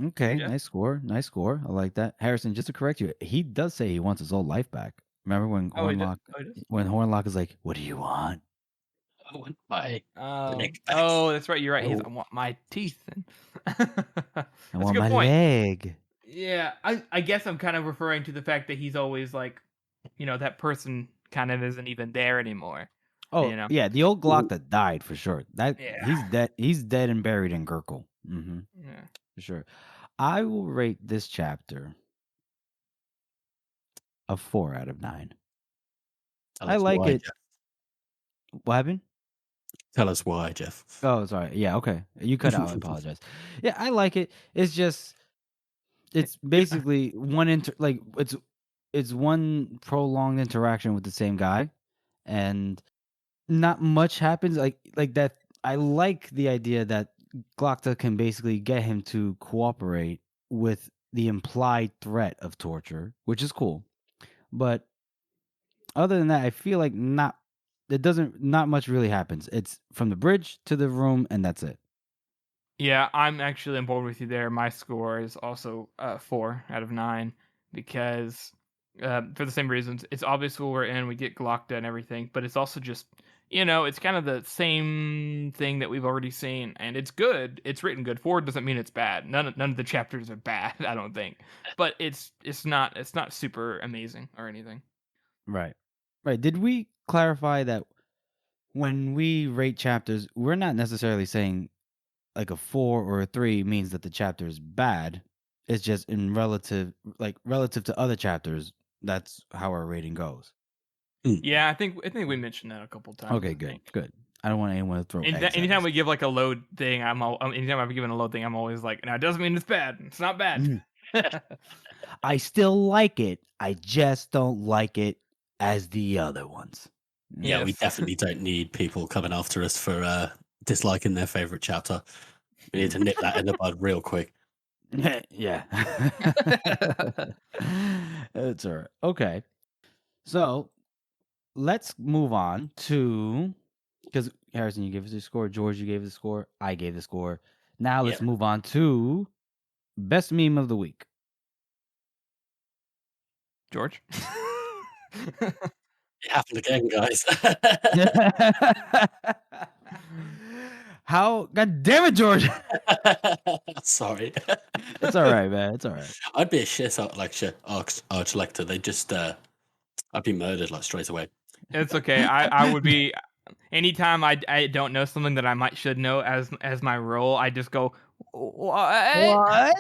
Okay, yeah. Nice score. I like that. Harrison, just to correct you, he does say he wants his old life back. Remember when Hornlock is like, "What do you want?" I want my leg back. Oh, that's right. You're right. He's, I want my teeth. I want my leg. Yeah, I guess I'm kind of referring to the fact that he's always like, that person kind of isn't even there anymore. Oh, yeah, the old Glockta died for sure. He's dead. He's dead and buried in Gurkle. Mm-hmm. Yeah, for sure. I will rate this chapter a 4 out of 9. I like it. Jeff. What happened? Tell us why, Jeff. Oh, sorry. Yeah, okay. You cut out. I apologize. Yeah, I like it. It's just, it's basically it's it's one prolonged interaction with the same guy, and not much happens. Like that. I like the idea that Glokta can basically get him to cooperate with the implied threat of torture, which is cool. But other than that, I feel like not much really happens. It's from the bridge to the room, and that's it. Yeah, I'm actually on board with you there. My score is also 4 out of 9 because for the same reasons. It's obvious who we're in. We get Glokta and everything, but it's also just it's kind of the same thing that we've already seen, and it's good. It's written good. 4 doesn't mean it's bad. None of the chapters are bad, I don't think. But it's not super amazing or anything. Right. Did we clarify that when we rate chapters, we're not necessarily saying like a 4 or a 3 means that the chapter is bad. It's just in relative to other chapters. That's how our rating goes. Yeah, I think we mentioned that a couple times. Okay, good. I don't want anyone to throw. Anytime we give like a load thing, anytime I've given a load thing, I'm always like, "Now it doesn't mean it's bad. It's not bad." I still like it. I just don't like it as the other ones. Yeah, Yes. we definitely don't need people coming after us for disliking their favorite chapter. We need to nip that in the bud real quick. Yeah. That's all right. Okay. So let's move on to, because Harrison, you gave us a score. George, you gave us a score. I gave the score. Now let's move on to best meme of the week. George. It happened again, guys. How? God damn it, George! Sorry. It's all right, man. It's all right. I'd be a shit arch lector. They just I'd be murdered like straight away. It's okay. I would be. Anytime I don't know something that I should know as my role, I just go, what? I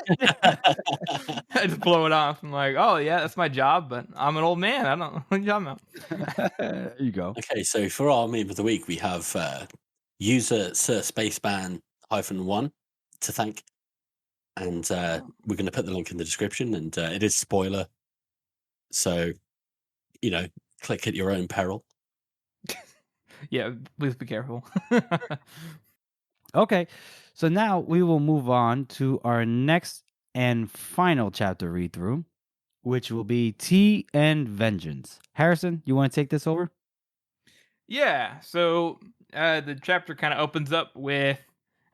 just blow it off. I'm like, oh yeah, that's my job, but I'm an old man. I don't know what you're talking about. There you go. Okay, so for our meme of the week, we have user Sir Spaceman -1 to thank, and we're going to put the link in the description, and it is spoiler, so click at your own peril. Yeah, please be careful. Okay, so now we will move on to our next and final chapter read through, which will be Tea and Vengeance. Harrison, you want to take this over? Yeah, so the chapter kind of opens up with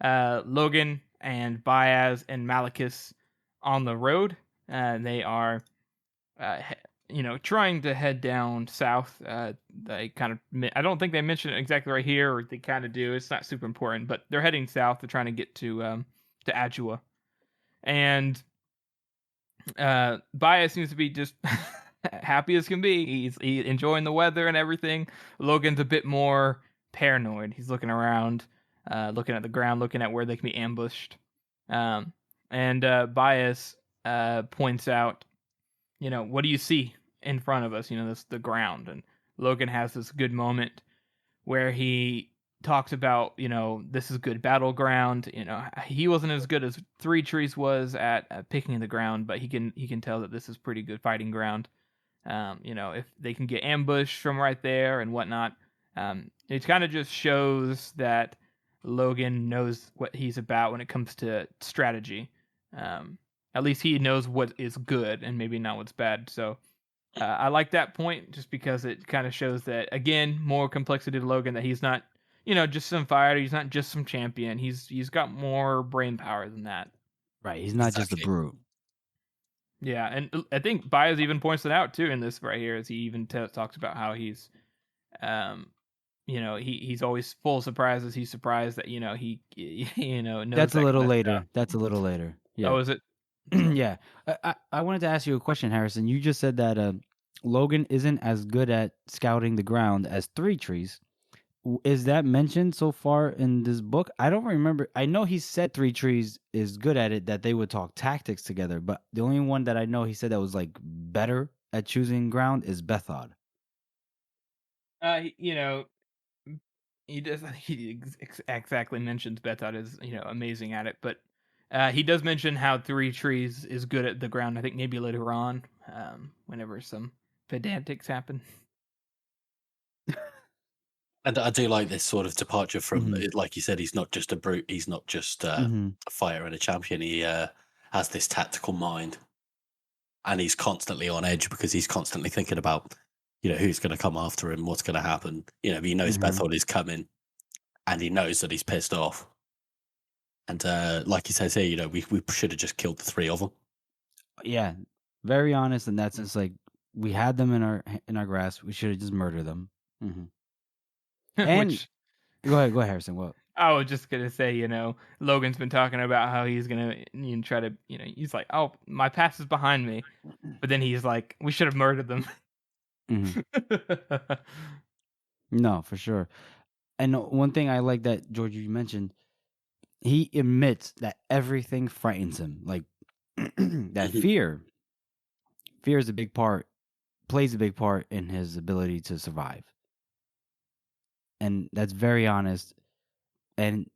Logan and Baez and Malachus on the road. They are, trying to head down south. They kind of, I don't think they mention it exactly right here, or they kind of do. It's not super important, but they're heading south. They're trying to get to Adjua. And Baez seems to be just happy as can be. He's enjoying the weather and everything. Logan's a bit more paranoid. He's looking around, looking at the ground, looking at where they can be ambushed. And Baez points out, what do you see in front of us? This the ground. And Logan has this good moment where he talks about, this is good battleground. He wasn't as good as Three Trees was at picking the ground, but he can tell that this is pretty good fighting ground. If they can get ambushed from right there and whatnot, it kind of just shows that Logan knows what he's about when it comes to strategy. At least he knows what is good and maybe not what's bad. So I like that point just because it kind of shows that, again, more complexity to Logan, that he's not, just some fighter. He's not just some champion. He's got more brain power than that. Right. He's not just a brute. Yeah, and I think Baez even points it out too in this right here, as he even talks about how he's, he's always full of surprises. He's surprised that he knows. That's a little later. That's a little later. Yeah. Oh, is it? Yeah. I wanted to ask you a question, Harrison. You just said that Logan isn't as good at scouting the ground as Three Trees. Is that mentioned so far in this book? I don't remember. I know he said Three Trees is good at it, that they would talk tactics together, but the only one that I know he said that was like better at choosing ground is Bethod. He does. He exactly mentions Bethod is amazing at it, but he does mention how Three Trees is good at the ground. I think maybe later on, whenever some pedantics happen. And I do like this sort of departure from, Mhm. like you said, he's not just a brute. He's not just Mhm. a fighter and a champion. He has this tactical mind, and he's constantly on edge because he's constantly thinking about, who's going to come after him, what's going to happen. He knows Mhm. Bethod is coming, and he knows that he's pissed off. And like he says here, we should have just killed the three of them. Yeah, very honest in that sense. Like we had them in our grasp. We should have just murdered them. Mm-hmm. And Which go ahead, Harrison. What? I was just gonna say, Logan's been talking about how he's gonna try to, he's like, oh, my past is behind me, but then he's like, we should have murdered them. Mm-hmm. No, for sure. And one thing I like that George you mentioned, he admits that everything frightens him. Like that fear is a big part, plays a big part in his ability to survive. And that's very honest. And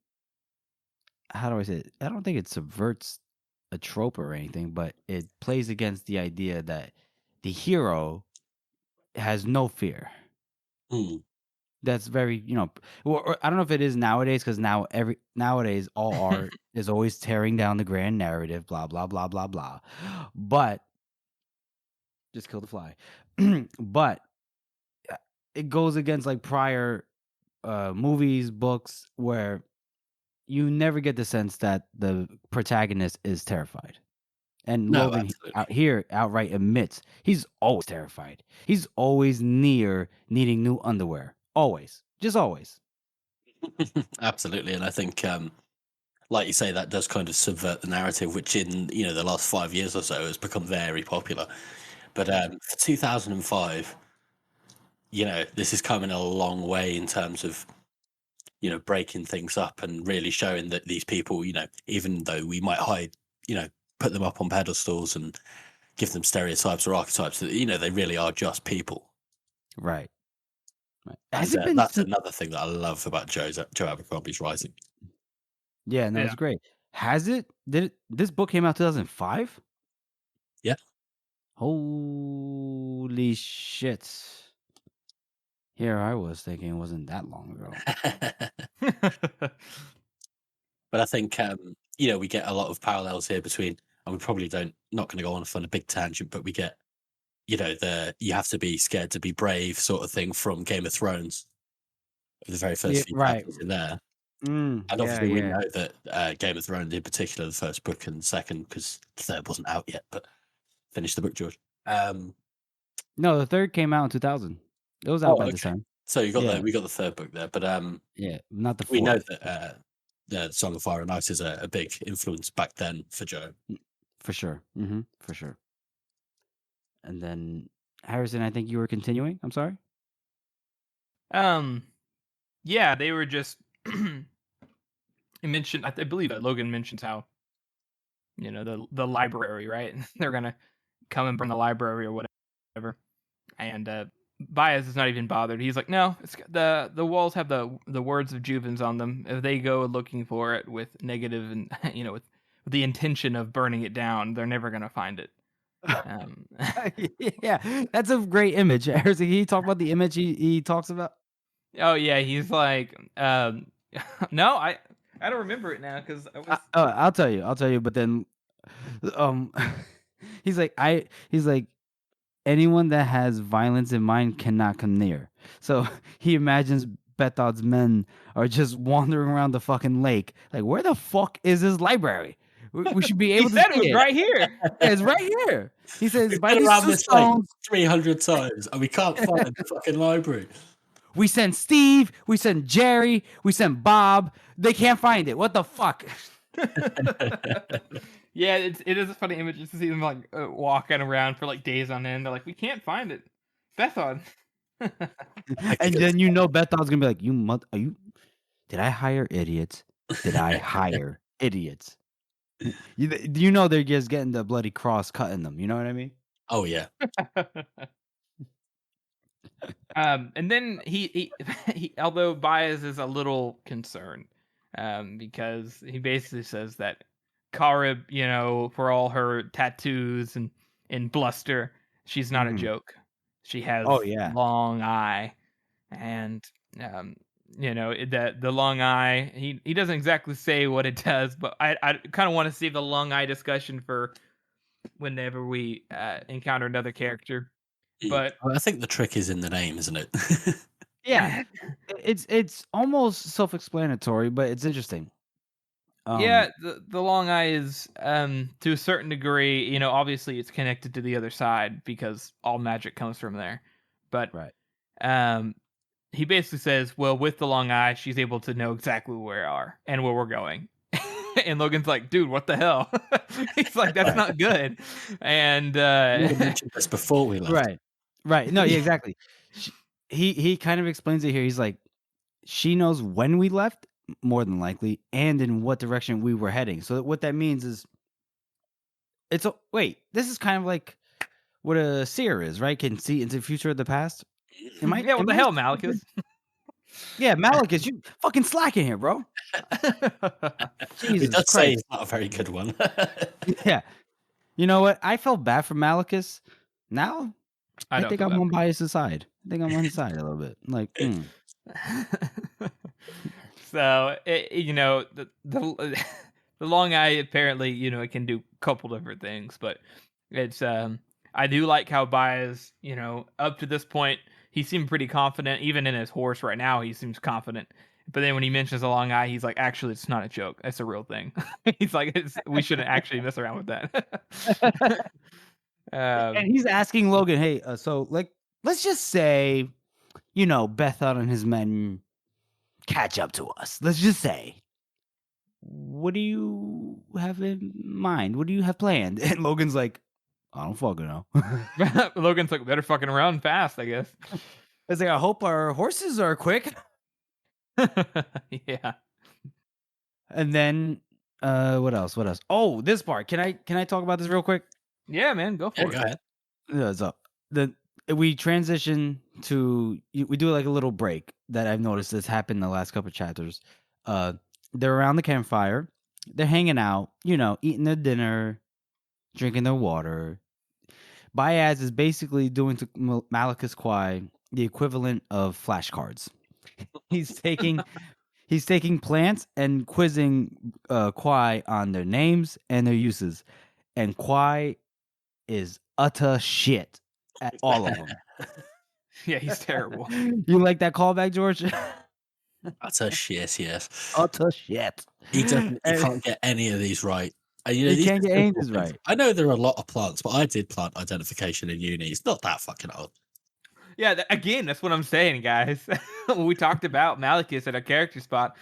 how do I say it? I don't think it subverts a trope or anything, but it plays against the idea that the hero has no fear. Mm. That's very, or I don't know if it is nowadays because nowadays all art is always tearing down the grand narrative, blah blah blah blah blah. But just kill the fly. But it goes against like prior movies, books where you never get the sense that the protagonist is terrified. And No, Logan absolutely. out here outright admits he's always terrified. He's always near needing new underwear. Always. Just always. Absolutely. And I think, like you say, that does kind of subvert the narrative, which in, the last 5 years or so has become very popular. But for 2005, this is coming a long way in terms of, breaking things up and really showing that these people, even though we might hide, put them up on pedestals and give them stereotypes or archetypes, that, they really are just people. Right. And that's another thing that I love about Joe Abercrombie's writing. Yeah, no, it's great. This book came out 2005? Yeah. Holy shit. Here I was thinking it wasn't that long ago. But I think, we get a lot of parallels here between, and we probably not going to go on a big tangent, but we get, you have to be scared to be brave sort of thing from Game of Thrones. The very first few chapters in there. And obviously we know that Game of Thrones in particular, the first book and second, because the third wasn't out yet, but finish the book, George. No, the third came out in 2000. It was out by this time. So we got the third book there, but not the fourth. We know that the Song of Fire and Ice is a big influence back then for Joe. For sure. Mm-hmm. For sure. And then Harrison, I think you were continuing. I'm sorry. Yeah, they were just. It mentioned, I believe that Logan mentions how, the library, right? They're gonna come and burn the library or whatever, and Baez is not even bothered. He's like, no, it's the walls have the words of Juvens on them. If they go looking for it with negative and with the intention of burning it down, they're never gonna find it. Yeah, that's a great image. Harrison, can you talk about the image he talks about? Oh yeah, he's like, no, I don't remember it now because I'll tell you. But then, he's like anyone that has violence in mind cannot come near. So he imagines Bethod's men are just wandering around the fucking lake. Like, where the fuck is this library? We should be able to. He said it was right here. It's right here. He says, "By these around this lake 300 times, and we can't find the fucking library." We sent Steve, we sent Jerry, we sent Bob. They can't find it. What the fuck? Yeah, it is a funny image just to see them like walking around for like days on end. They're like, we can't find it. Bethod. And then Bethod's gonna be like, did I hire idiots? Did I hire idiots? They're just getting the bloody cross cutting them. You know what I mean? Oh yeah. And then he although Baez is a little concerned, because he basically says that Karib, for all her tattoos and in Bluster, she's not a Mhm. joke. She has Oh, yeah. long eye, and the long eye. He doesn't exactly say what it does, but I kind of want to see the long eye discussion for whenever we encounter another character. But I think the trick is in the name, isn't it? Yeah. It's almost self-explanatory, but it's interesting. yeah, the long eye is to a certain degree, obviously it's connected to the other side because all magic comes from there. But Right. he basically says, well, with the long eye, she's able to know exactly where we are and where we're going. And Logan's like, dude, what the hell? He's like, that's not good. And You mentioned this before we left. Right. No, yeah, exactly. He kind of explains it here. He's like, she knows when we left, more than likely, and in what direction we were heading. So what that means is, this is kind of like what a seer is, right? Can see into the future of the past. Yeah, what the hell, Malicus? Yeah, Malicus, you fucking slacking here, bro. Jesus It does Christ. say it's not a very good one. Yeah. You know what? I felt bad for Malicus. Now, I think I'm on Bias's side. I think I'm on his side a little bit. Like, So, the long eye apparently, it can do a couple different things, but it's I do like how Bias, up to this point, he seemed pretty confident. Even in his horse right now, he seems confident. But then when he mentions the long eye, he's like, actually, it's not a joke. It's a real thing. He's like, we shouldn't actually mess around with that. and he's asking Logan, hey, so like, let's just say, Bethard and his men catch up to us. Let's just say, what do you have in mind? What do you have planned? And Logan's like, I don't fucking know. Logan's like, better fucking around fast, I guess. It's like, I hope our horses are quick. Yeah. And then, what else? Oh, this part. Can I talk about this real quick? Yeah, man, go for it. Go ahead. Yeah, so we transition to, we do like a little break that I've noticed that's happened in the last couple of chapters. They're around the campfire. They're hanging out, eating their dinner, drinking their water. Baez is basically doing to Malicus Quai the equivalent of flashcards. He's taking plants and quizzing Quai on their names and their uses. And Quai is utter shit at all of them. Yeah, he's terrible. You like that callback, George? Utter shit, yes. Utter shit. He can't get any of these right. And, He can't get any of these right. I know there are a lot of plants, but I did plant identification in uni. It's not that fucking hard. Yeah, again, that's what I'm saying, guys. When we talked about Malicus at a character spot,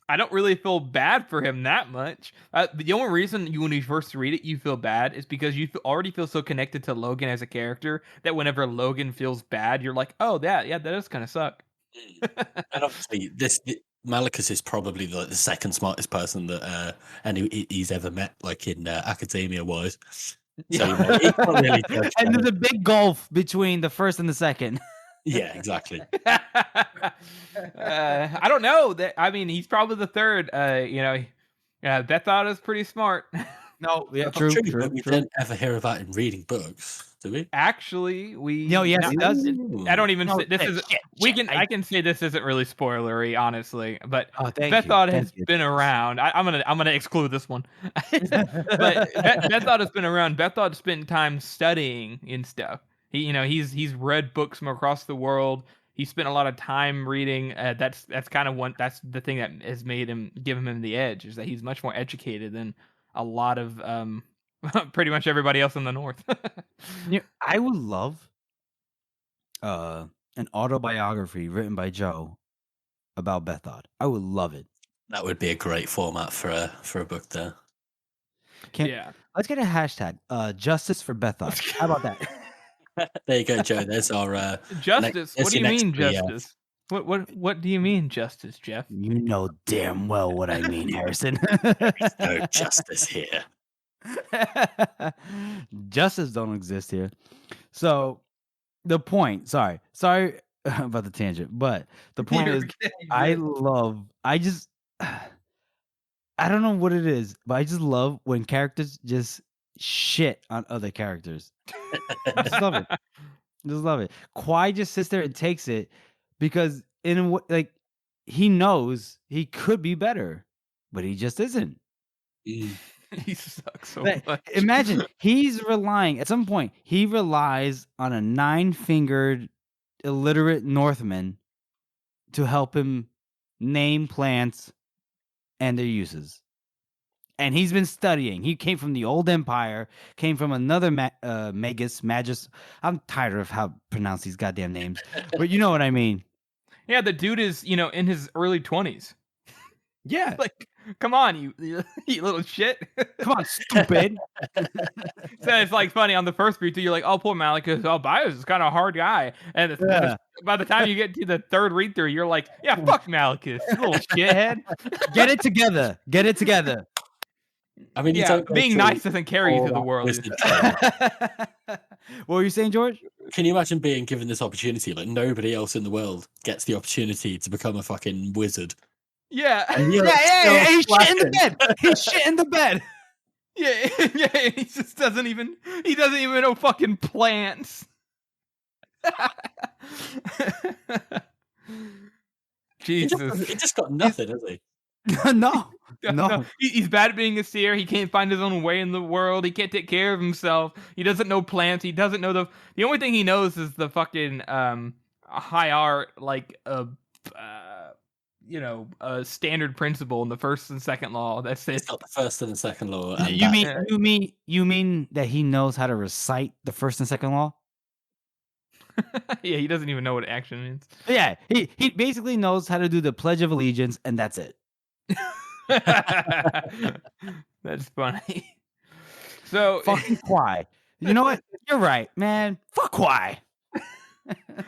I don't really feel bad for him that much. The only reason when you first read it, you feel bad is because you already feel so connected to Logan as a character that whenever Logan feels bad, you're like, oh, that does kind of suck. And obviously, Malicus is probably the second smartest person that he's ever met, like in academia wise. So he can't really judge. And there's a big gulf between the first and the second. Yeah, exactly. I don't know. He's probably the third. Bethard is pretty smart. No, yeah, True. true. But we don't ever hear about him reading books, do we? Actually, we. No, yes, he does. I don't even. No, say, this is. I can say this isn't really spoilery, honestly. But Bethard has been around. I'm gonna exclude this one. But Bethard has been around. Bethard spent time studying and stuff. He's read books from across the world. He spent a lot of time reading. That's kind of that's the thing that has made him give him the edge, is that he's much more educated than a lot of pretty much everybody else in the North. I would love an autobiography written by Joe about Bethard. I would love it. That would be a great format for a book there. Let's get a hashtag, Justice for Bethard. How about that? There you go, Joe. There's our justice. What do you mean, justice? What do you mean, justice, Jeff? You know damn well what I mean, Harrison. There's no justice here. Justice don't exist here. So the point, sorry about the tangent, but the point is, I don't know what it is, but I just love when characters just shit on other characters. I just love it. Just love it. Kwai just sits there and takes it because he knows he could be better, but he just isn't. He sucks so Like, much. imagine he's relying at some point. He relies on a 9-fingered illiterate Northman to help him name plants and their uses. And he's been studying. He came from the old empire, came from another Magus. I'm tired of how to pronounce these goddamn names, but you know what I mean. Yeah, the dude is, in his early 20s. Yeah. Like, come on, you little shit. Come on, stupid. So it's like funny on the first read through, you're like, oh, poor Malachus. Oh, Bios is kind of a hard guy. And by the time you get to the third read through, you're like, yeah, fuck Malachus, you little shithead. Get it together. Get it together. I mean, yeah, being nice doesn't carry you through the world. What were you saying, George? Can you imagine being given this opportunity? Like, nobody else in the world gets the opportunity to become a fucking wizard. Yeah. Yeah. He's shit in the bed. He's shit in the bed. Yeah. He just doesn't even know fucking plants. Jesus. He just got nothing, has he? No. He's bad at being a seer. He can't find his own way in the world. He can't take care of himself. He doesn't know plants. He doesn't know the only thing he knows is the fucking high art, like a standard principle in the first and second law. That's it. He's got the first and the second law. And you mean that he knows how to recite the first and second law? Yeah, he doesn't even know what action means. Yeah, he basically knows how to do the Pledge of Allegiance, and that's it. That's funny. So fucking Kwai. You know what? You're right, man. Fuck Kwai.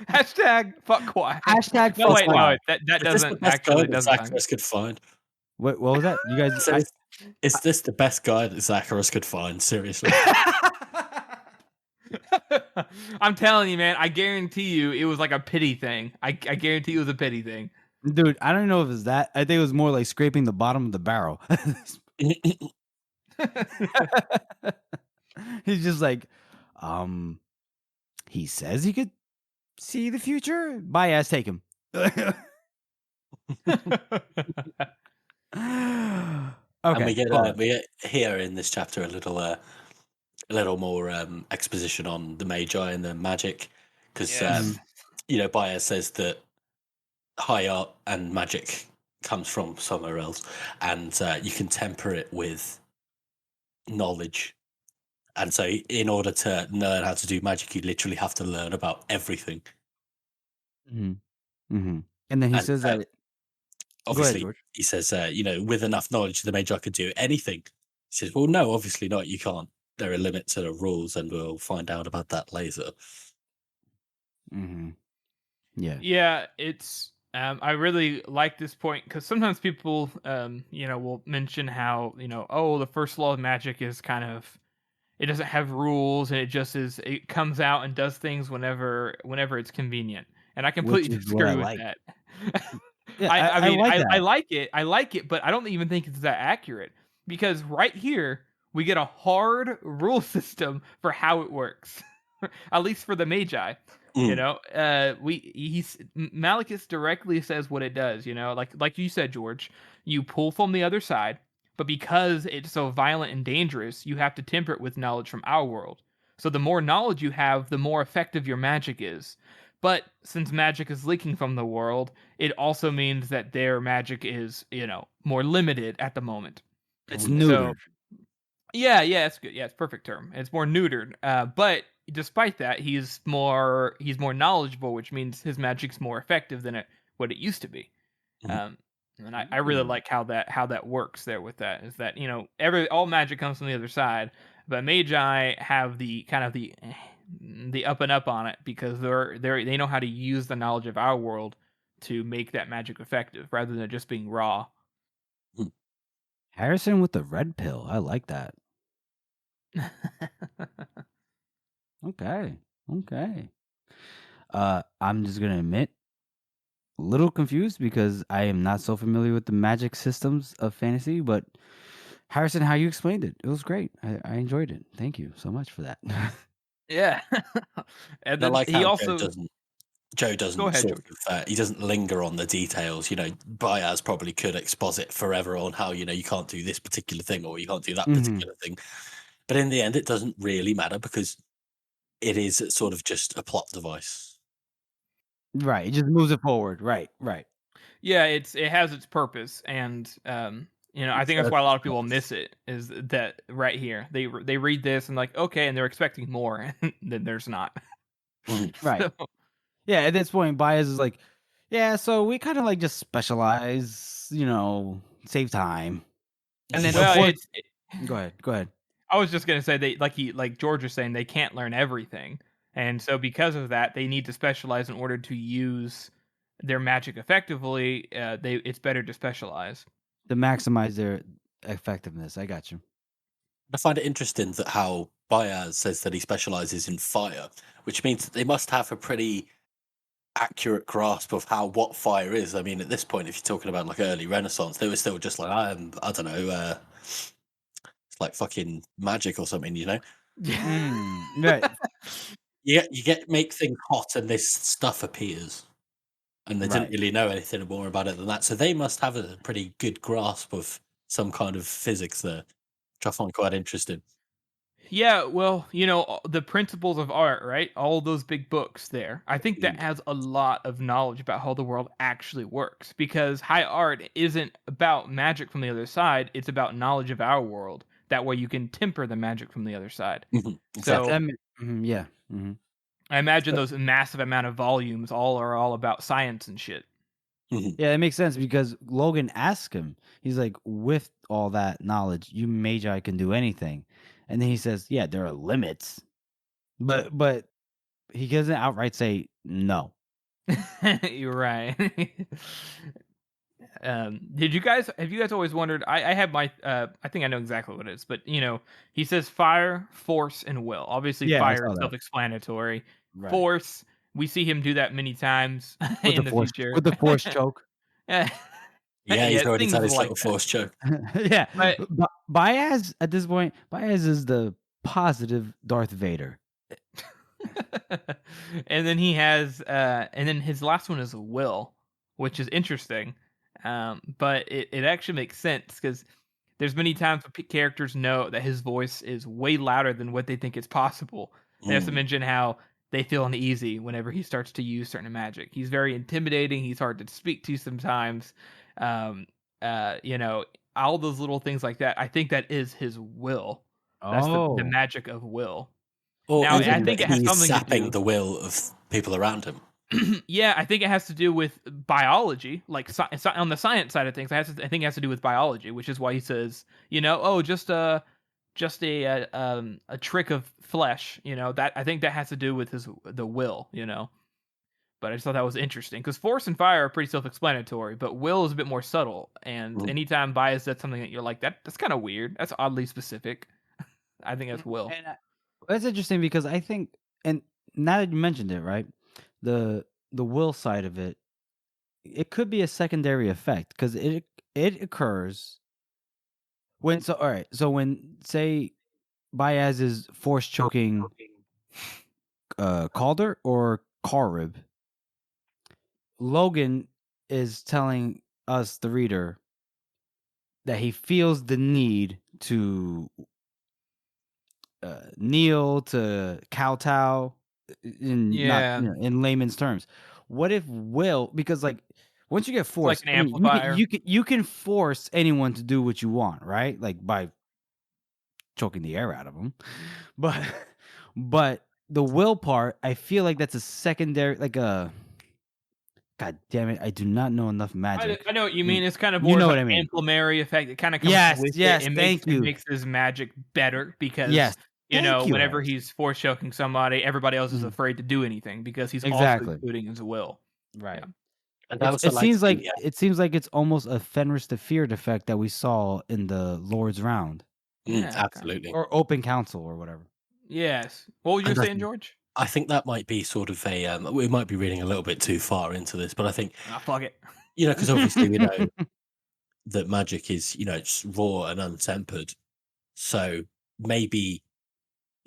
Hashtag fuck Kwai. Hashtag no, fuck wait, Kwai. No, that doesn't actually doesn't. Zacharias could find. What was that? You guys? Is this the best guy that Zacharias could find? Seriously. I'm telling you, man. I guarantee you, it was like a pity thing. I guarantee it was a pity thing. Dude, I don't know if it's that. I think it was more like scraping the bottom of the barrel. He's just like, he says he could see the future. Bye, ass, take him. Okay. And we get here in this chapter a little more exposition on the Magi and the magic, because Baez says that high art and magic comes from somewhere else, and you can temper it with knowledge. And so in order to learn how to do magic, you literally have to learn about everything. Mm-hmm. Mm-hmm. And then he says that obviously ahead, he says with enough knowledge the Magi could do anything. He says, well, no, obviously not, you can't. There are limits to the rules, and we'll find out about that later. Mm-hmm. Yeah, it's I really like this point, because sometimes people will mention how the first law of magic is kind of, it doesn't have rules, and it comes out and does things whenever it's convenient, and I completely disagree with that. Yeah, I like it, but I don't even think it's that accurate, because right here we get a hard rule system for how it works, at least for the Magi. Malachus directly says what it does. Like you said, George, you pull from the other side, but because it's so violent and dangerous, you have to temper it with knowledge from our world. So the more knowledge you have, the more effective your magic is. But since magic is leaking from the world, it also means that their magic is, more limited at the moment. It's neutered. Yeah, it's good. Yeah, it's a perfect term. It's more neutered. But despite that, he's more knowledgeable, which means his magic's more effective than what it used to be. And I really like how that works there with that. Is that all magic comes from the other side, but Magi have the kind of the up and up on it, because they know how to use the knowledge of our world to make that magic effective rather than just being raw. Harrison with the red pill. I like that. Okay. I'm just gonna admit, a little confused because I am not so familiar with the magic systems of fantasy, but Harrison, how you explained it, it was great. I enjoyed it. Thank you so much for that. Yeah. And I then like he how also Joe go doesn't ahead, sort George. of he doesn't linger on the details. Baez probably could exposit forever on how you can't do this particular thing or you can't do that Mhm. particular thing, but in the end, it doesn't really matter because it is sort of just a plot device. Right. It just moves it forward. Right. Right. Yeah, it has its purpose, and I think that's why a lot of people miss it. Is that right here? They read this and like, okay, and they're expecting more, and then there's not. Right. So, Yeah. At this point, Baez is like, yeah. So we kind of like just specialize, save time, and then well, of course, it's. go ahead. Go ahead. I was just gonna say they like George was saying they can't learn everything, and so because of that, they need to specialize in order to use their magic effectively. It's better to specialize. To maximize their effectiveness. I got you. I find it interesting that how Baez says that he specializes in fire, which means that they must have a pretty accurate grasp of what fire is. I mean, at this point, if you're talking about like early Renaissance, they were still just like, I don't know, it's like fucking magic or something, Right. You make things hot and this stuff appears, and they didn't Right. really know anything more about it than that. So they must have a pretty good grasp of some kind of physics there, which I find quite interesting. Yeah, well, the principles of art, right? All those big books there. I think that has a lot of knowledge about how the world actually works because high art isn't about magic from the other side, it's about knowledge of our world. That way you can temper the magic from the other side. Exactly. So, Yeah. Mm-hmm. I imagine those massive amount of volumes are all about science and shit. Yeah, it makes sense because Logan asked him, he's like, with all that knowledge, you magi can do anything. And then he says, yeah, there are limits. But he doesn't outright say no. You're right. Have you guys always wondered? I have my I think I know exactly what it is, but he says fire, force, and will. Obviously, Yeah, I fire saw is that. self-explanatory. Right. Force, we see him do that many times With in the the force, future. with the force choke. Yeah, He's already things done his like little that. force choke. Yeah. But- Baez, at this point, Baez is the positive Darth Vader. And then he has and then his last one is will, which is interesting. But it actually makes sense because there's many times when characters know that his voice is way louder than what they think is possible. They have to mention how they feel uneasy whenever he starts to use certain magic. He's very intimidating. He's hard to speak to sometimes. All those little things like that. I think that is his will. That's the magic of will. Or Now, even I think that it has he's something to sapping do. the will of people around him. Yeah, I think it has to do with biology, like on the science side of things. I think it has to do with biology, which is why he says, just a trick of flesh. That I think that has to do with the will. But I just thought that was interesting because force and fire are pretty self-explanatory, but will is a bit more subtle. And anytime Baez says something that you're like, that's kind of weird. That's oddly specific. I think that's will. And that's interesting because I think, and now that you mentioned it, right, the will side of it, it could be a secondary effect because it occurs when when say Baez is force choking Calder or Carrib, Logan is telling us, the reader, that he feels the need to kneel, to kowtow, in layman's terms. What if will, because like once you get forced, like an amplifier. you can force anyone to do what you want, right? Like by choking the air out of them, but the will part, I feel like that's a secondary, like a. God damn it! I do not know enough magic. I know what you mean. It's kind of more of an amplimentary effect. It kind of comes with it. It makes his magic better because whenever he's force choking somebody, everybody else is afraid to do anything because he's also including his will. Right. Yeah. And it seems like it's almost a Fenris the Feared effect that we saw in the Lord's Round. Absolutely. Or Open Council or whatever. Yes. What were you saying, George? I think that might be sort of we might be reading a little bit too far into this, but I think fuck it. because obviously we know that magic is, it's raw and untempered. So maybe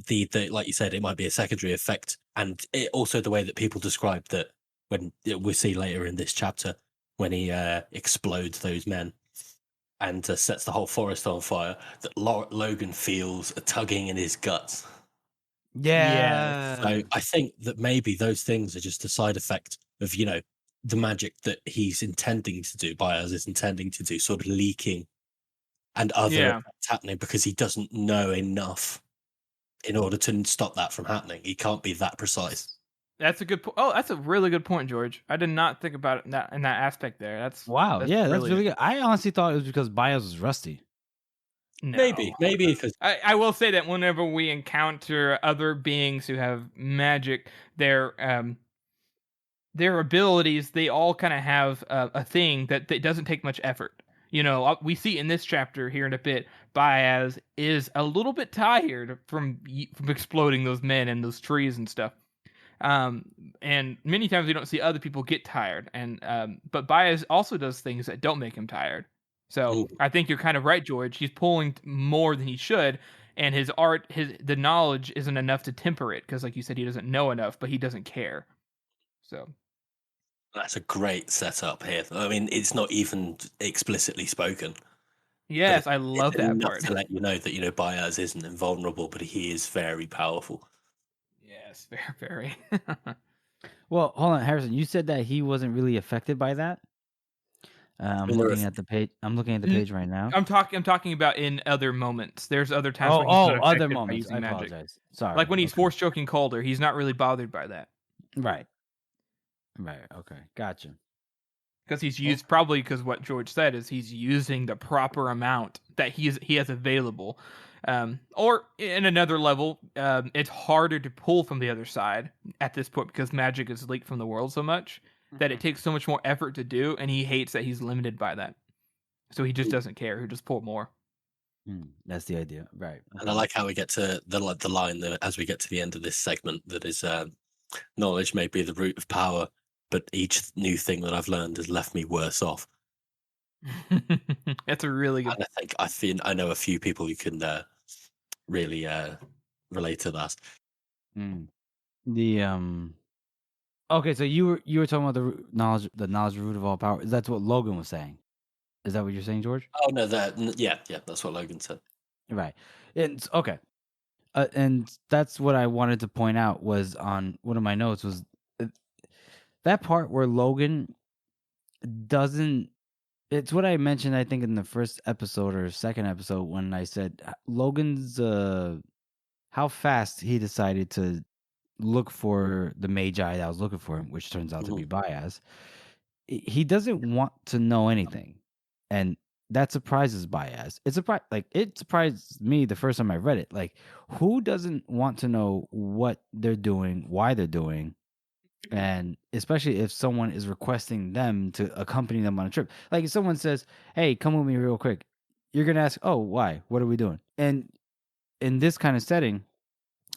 the like you said, it might be a secondary effect, and also the way that people describe that when we see later in this chapter when he explodes those men and sets the whole forest on fire, that Logan feels a tugging in his guts. Yeah. So I think that maybe those things are just a side effect of, the magic that he's intending to do, Baez is intending to do, sort of leaking and other effects happening because he doesn't know enough in order to stop that from happening. He can't be that precise. That's a good point. Oh, that's a really good point, George. I did not think about it in that aspect there. That's That's really good. I honestly thought it was because Baez was rusty. No. Maybe because I will say that whenever we encounter other beings who have magic, their abilities, they all kind of have a thing that doesn't take much effort. We see in this chapter here in a bit, Baez is a little bit tired from exploding those men and those trees and stuff. And many times we don't see other people get tired. But Baez also does things that don't make him tired. So I think you're kind of right, George. He's pulling more than he should, and the knowledge isn't enough to temper it because, like you said, he doesn't know enough, but he doesn't care. So that's a great setup here. I mean, it's not even explicitly spoken. Yes, I love that part. To let you know that Baez isn't invulnerable, but he is very powerful. Yes, very, very. Well, hold on, Harrison. You said that he wasn't really affected by that. I'm looking at the page. I'm looking at the page right now. I'm talking about in other moments. There's other times. Other moments. I apologize. Magic. Sorry. Like when he's force choking Calder, he's not really bothered by that. Right. Okay. Gotcha. Because he's used probably because what George said is he's using the proper amount that he has available. Or in another level, it's harder to pull from the other side at this point because magic is leaked from the world so much that it takes so much more effort to do, and he hates that he's limited by that. So he just doesn't care. He'll just pull more. That's the idea, right? And I like how we get to the line that as we get to the end of this segment that is, knowledge may be the root of power, but each new thing that I've learned has left me worse off. That's a really good. And I know a few people who can really relate to that. Okay, so you were talking about the knowledge root of all power. That's what Logan was saying. Is that what you're saying, George? Oh no, yeah, that's what Logan said. Right. And okay. And that's what I wanted to point out was on one of my notes was that part where Logan doesn't. It's what I mentioned, I think, in the first episode or second episode when I said Logan's how fast he decided to look for the magi that was looking for him, which turns out to be Baez. He doesn't want to know anything, and that surprises Baez. It surprised me the first time I read it. Like, who doesn't want to know what they're doing, why they're doing, and especially if someone is requesting them to accompany them on a trip. Like if someone says, "Hey, come with me real quick," you're gonna ask, "Oh, why? What are we doing?" And in this kind of setting,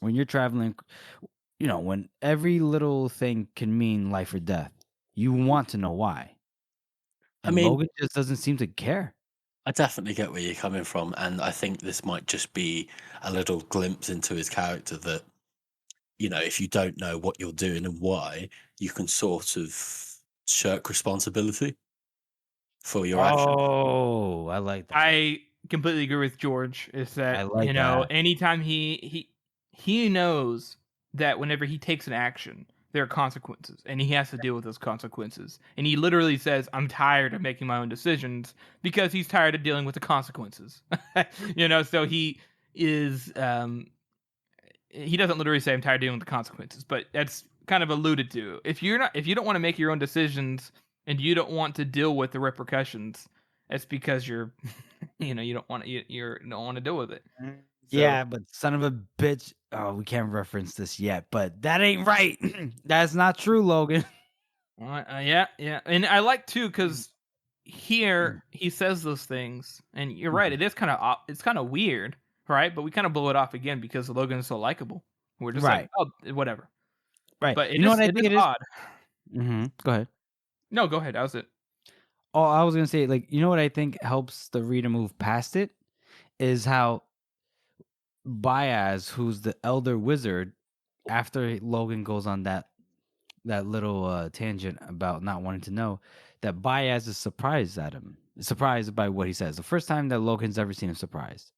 when you're traveling, when every little thing can mean life or death, you want to know why. And Logan just doesn't seem to care. I definitely get where you're coming from, and I think this might just be a little glimpse into his character that, if you don't know what you're doing and why, you can sort of shirk responsibility for your actions. Oh, I like that. I completely agree with George. Is that anytime he knows that whenever he takes an action, there are consequences, and he has to deal with those consequences. And he literally says, "I'm tired of making my own decisions," because he's tired of dealing with the consequences. So he is. He doesn't literally say, "I'm tired of dealing with the consequences," but that's kind of alluded to. If you don't want to make your own decisions and you don't want to deal with the repercussions, it's because you don't want to deal with it. So, yeah, but son of a bitch. Oh, we can't reference this yet, but that ain't right. That's not true, Logan. Yeah. And I like too, because here he says those things, and you're right. It is kind of weird, right? But we kind of blow it off again because Logan is so likable. We're just like, oh, whatever. Right. But what I think it is? odd. Mm-hmm. Go ahead. No, go ahead. That was it. Oh, I was gonna say, like, you know what I think helps the reader move past it is how Baez, who's the elder wizard, after Logan goes on that little tangent about not wanting to know, that Baez is surprised at him, surprised by what he says. The first time that Logan's ever seen him surprised,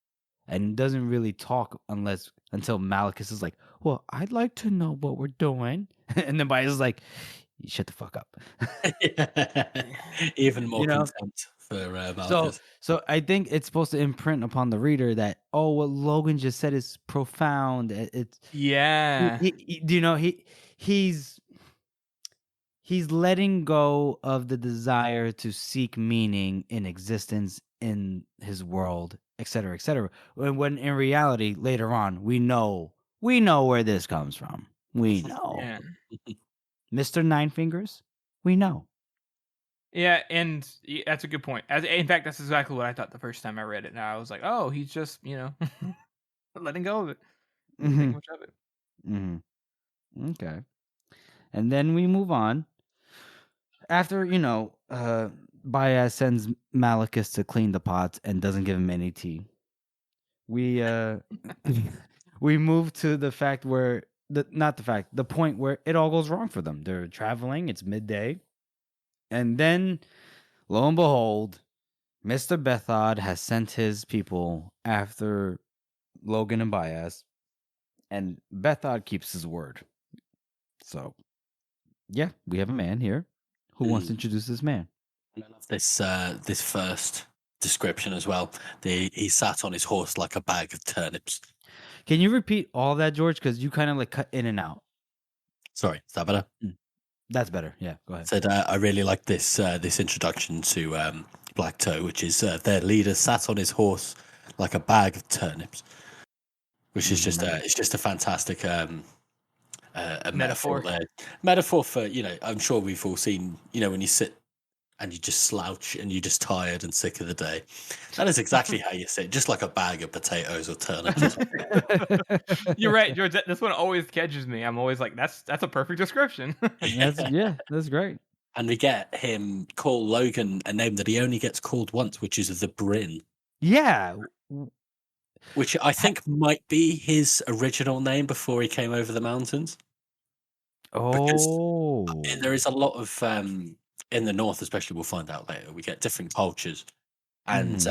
and doesn't really talk until Malachus is like, "Well, I'd like to know what we're doing," and then Baez is like, "You shut the fuck up." Even more You know? contempt for So, Malchus. so I think it's supposed to imprint upon the reader that, oh, what Logan just said is profound. It's Yeah. you know, he's letting go of the desire to seek meaning in existence in his world, etc., etc. When in reality, later on, we know where this comes from. We know, Yeah. Mr. Nine Fingers. We know. Yeah, and that's a good point. In fact, that's exactly what I thought the first time I read it. And I was like, oh, he's just, letting go of it. Didn't think much of it. Mm-hmm. Okay. And then we move on. After, Baez sends Malachus to clean the pots and doesn't give him any tea. We we move to the fact where the point where it all goes wrong for them. They're traveling, it's midday. And then, lo and behold, Mr. Bethod has sent his people after Logan and Baez, and Bethod keeps his word. So, yeah, we have a man here. Who wants to introduce this man? And I love this first description as well. He sat on his horse like a bag of turnips. Can you repeat all that, George? Because you kind of like cut in and out. Sorry, is that better? That's better. Yeah, go ahead. Said I really like this introduction to Black Toe, which is their leader sat on his horse like a bag of turnips, which is just it's just a fantastic a metaphor there. Metaphor for, I'm sure we've all seen, when you sit and you just slouch and you're just tired and sick of the day. That is exactly how you sit, just like a bag of potatoes or turnips. You're right, George. This one always catches me. I'm always like, that's a perfect description. That's great. And we get him call Logan a name that he only gets called once, which is the Bryn. Yeah. Which I think might be his original name before he came over the mountains. Oh. Because there is a lot of in the north, especially, we'll find out later, we get different cultures. And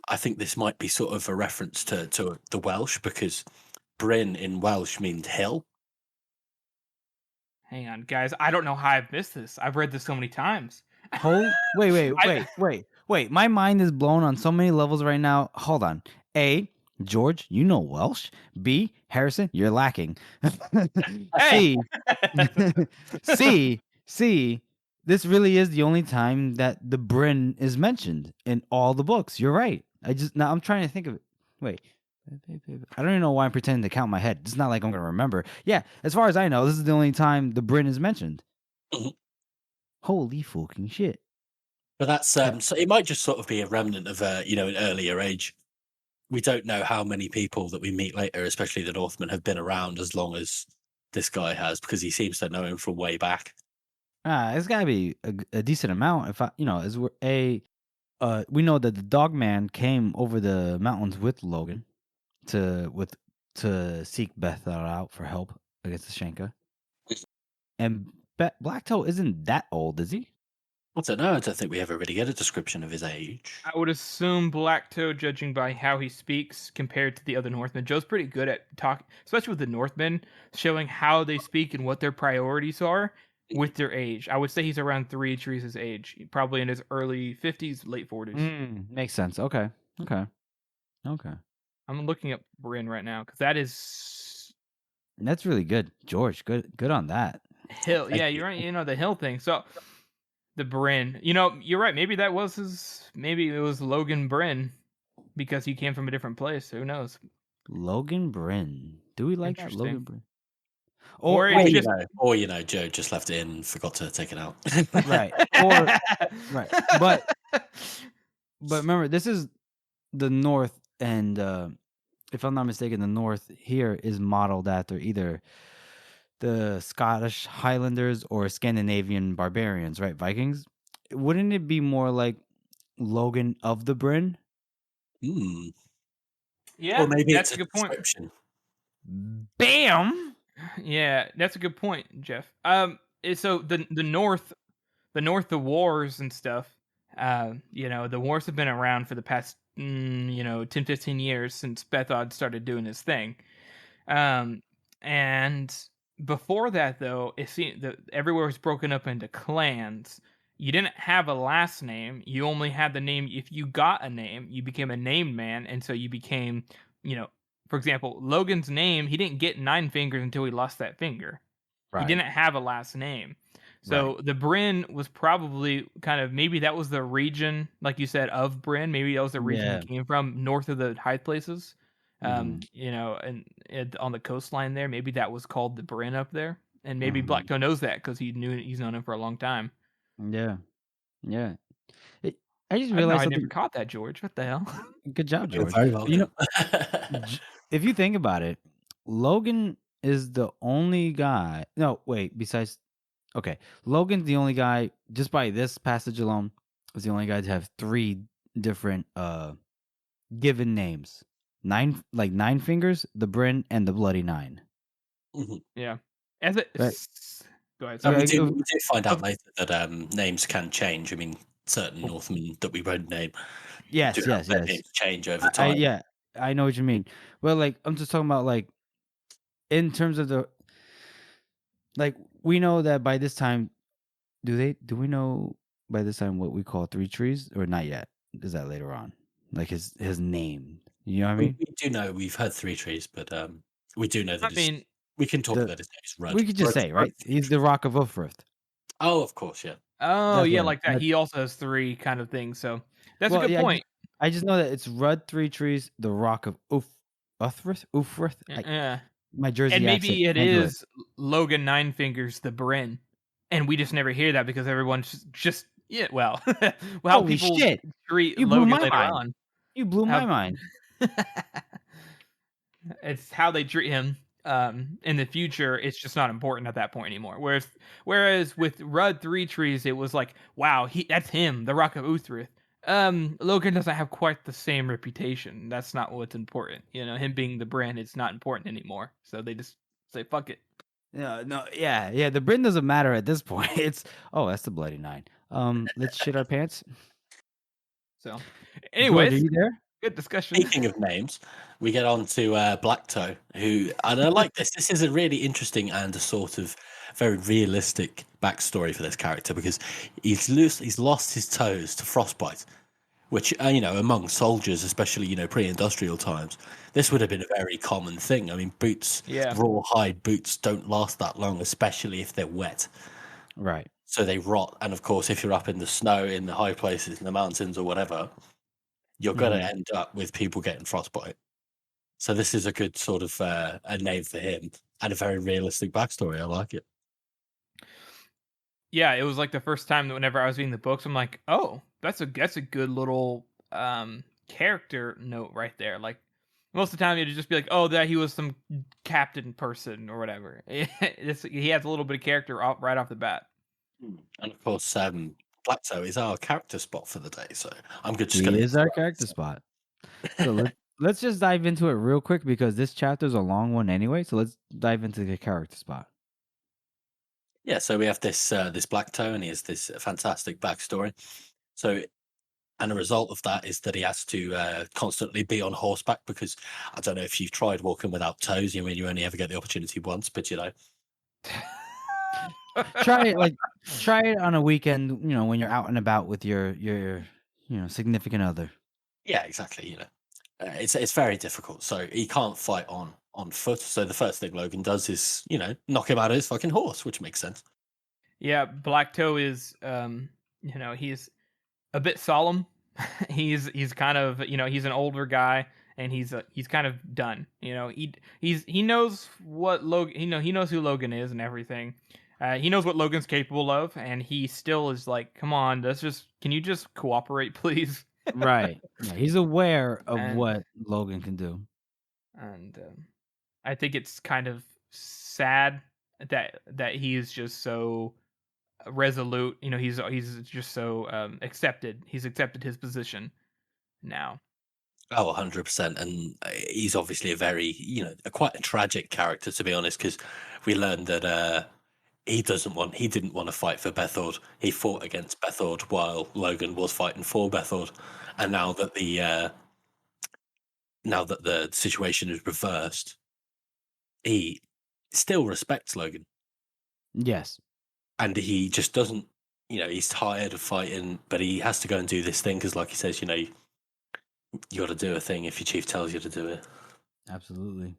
I think this might be sort of a reference to the Welsh, because Bryn in Welsh means hill. Hang on, guys. I don't know how I've missed this. I've read this so many times. Wait. My mind is blown on so many levels right now. Hold on. A, George, you know Welsh. B, Harrison, you're lacking. C, this really is the only time that the Bryn is mentioned in all the books. You're right. I'm trying to think of it. Wait. I don't even know why I'm pretending to count my head. It's not like I'm going to remember. Yeah, as far as I know, this is the only time the Bryn is mentioned. Holy fucking shit. But that's so it might just sort of be a remnant of an earlier age. We don't know how many people that we meet later, especially the Northmen, have been around as long as this guy has, because he seems to know him from way back. It's got to be a decent amount. If we know that the Dog Man came over the mountains with Logan to seek Bethel out for help against the Shanka. And Blacktoe isn't that old, is he? I don't know. I don't think we ever really get a description of his age. I would assume Blacktoe, judging by how he speaks compared to the other Northmen. Joe's pretty good at talking, especially with the Northmen, showing how they speak and what their priorities are with their age. I would say he's around 3 Teresa's age, probably in his early 50s, late 40s. Makes sense. Okay. I'm looking up Bryn right now because that's really good, George. Good on that. Hill. Yeah, you're right. The hill thing. So the Bryn. You're right. Maybe that was maybe it was Logan Bryn because he came from a different place. Who knows? Logan Bryn. Do we like that Logan Bryn? Or Joe just left it in and forgot to take it out. Right. Right. But remember, this is the North, and if I'm not mistaken, the North here is modeled after either the Scottish Highlanders or Scandinavian barbarians, right? Vikings. wouldn't it be more like Logan of the Bryn? Hmm. Yeah, Or maybe that's it's a a good point. description. Bam! Yeah, that's a good point, Jeff. So the North, the wars and stuff. The wars have been around for the past 10, 15 years since Bethod started doing his thing. And before that, though, it seemed that everywhere was broken up into clans. You didn't have a last name. You only had the name. If you got a name, you became a named man, and so you became, for example, Logan's name. He didn't get 9 fingers until he lost that finger. He Right. didn't have a last name. So Right. the Bryn was probably kind of, maybe that was the region, like you said, of Bryn. Maybe that was the region Yeah. he came from, north of the high places. Mhm. And on the coastline there, maybe that was called the Bryn up there, and maybe Mhm. Blacktoe knows that because he's known him for a long time. Yeah. Yeah. I just I don't know. realized I never something. caught that, George. What the hell? Good job, You're George. very You know, welcome. if you think about it, Logan is the only guy. No, wait. Besides, okay, Logan's the only guy. Just by this passage alone, is the only guy to have 3 different given names. 9 fingers, the Bryn, and the Bloody 9. Mhm. Yeah. As it. Right. Go ahead. And Sorry. we do find out of- later that names can change. I mean, certain Northmen that we won't name Yes, do have their names change over time. yeah, I know what you mean. Well, like I'm just talking about like in terms of we know that by this time, do we know by this time what we call 3 trees or not yet? Is that later on? Like his name. You know what I mean? We do know we've heard 3 trees, but we do know that I mean, we can talk The about his name is Rudd. we could just say, right? He's the Rock of Ulfrith. Oh, of course, yeah. oh That's yeah, what like that. He also has 3 kind of things. So that's a good yeah, point. I just know that it's Rudd 3 trees, the Rock of Ulfrith. Yeah. My Jersey And maybe accent it can't do is Logan 9 fingers the Bryn, and we just never hear that because everyone's just yeah. Well, how Holy people shit! treat You blew Logan my later mind. on. You blew my How- mind. It's how they treat him. In the future, it's just not important at that point anymore. Whereas with Rudd 3 trees, it was like, wow, that's him, the Rock of Uthrith. Logan doesn't have quite the same reputation. That's not what's important. Him being the brand, it's not important anymore. So they just say, fuck it. Yeah. The Bryn doesn't matter at this point. It's that's the Bloody 9. Let's shit our pants. So, George, anyways, are you there? good discussion. Speaking of names, we get on to Blacktoe, who, and I like this. This is a really interesting and a sort of very realistic backstory for this character because he's lost his toes to frostbite, which among soldiers, especially pre-industrial times, this would have been a very common thing. I mean, boots, Yeah. rawhide boots, don't last that long, especially if they're wet. Right. So they rot, and of course, if you're up in the snow, in the high places, in the mountains, or whatever, you're going to end up with people getting frostbite. So this is a good sort of a name for him and a very realistic backstory. I like it. Yeah, it was like the first time that whenever I was reading the books, I'm like, oh, that's a good little character note right there. Like most of the time, it'd just be like, oh, that he was some captain person or whatever. He has a little bit of character right off the bat. And of course, Blacktoe is our character spot for the day. So I'm just He going to. is our character spot. So let's just dive into it real quick because this chapter is a long one anyway. So let's dive into the character spot. Yeah, so we have this Blacktoe, and he has this fantastic backstory. So, and a result of that is that he has to constantly be on horseback because I don't know if you've tried walking without toes. You only ever get the opportunity once, but Try it on a weekend, when you're out and about with your significant other. Yeah, exactly. It's very difficult. So he can't fight on foot. So the first thing Logan does is knock him out of his fucking horse, which makes sense. Yeah, Blacktoe is he's a bit solemn. he's kind of he's an older guy and he's kind of done. He knows what Logan he knows who Logan is and everything. He knows what Logan's capable of, and he still is like, come on, can you just cooperate, please? Right. Yeah, he's aware of what Logan can do. And I think it's kind of sad that he is just so resolute. He's just so accepted. He's accepted his position now. Oh, 100%. And he's obviously a very, quite a tragic character, to be honest, because we learned that he didn't want to fight for Bethord. He fought against Bethord while Logan was fighting for Bethord. And now that the situation is reversed, he still respects Logan. Yes. And he just doesn't, he's tired of fighting, but he has to go and do this thing because, like he says, you got to do a thing if your chief tells you to do it. Absolutely.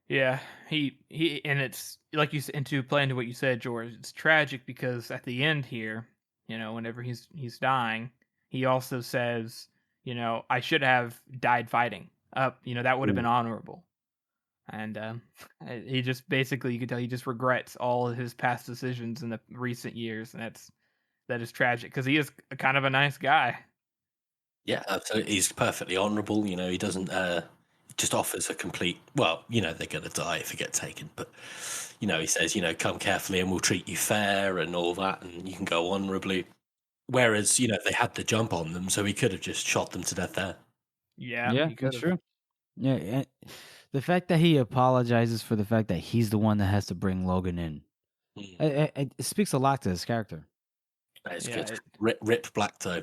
Yeah, he and it's like you said, and to play into what you said, George, it's tragic because at the end here, whenever he's dying, he also says, I should have died fighting. That would have been honorable. And he just basically, you could tell he just regrets all of his past decisions in the recent years, and that is tragic because he is kind of a nice guy. Yeah, absolutely. He's perfectly honourable. He doesn't just offers a complete. Well, they're going to die if they get taken, but he says, come carefully and we'll treat you fair and all that, and you can go honourably. Whereas, they had the jump on them, so he could have just shot them to death there. Yeah, that's true. Yeah, the fact that he apologizes for the fact that he's the one that has to bring Logan in, it speaks a lot to his character. It's good. Rip Black Toe.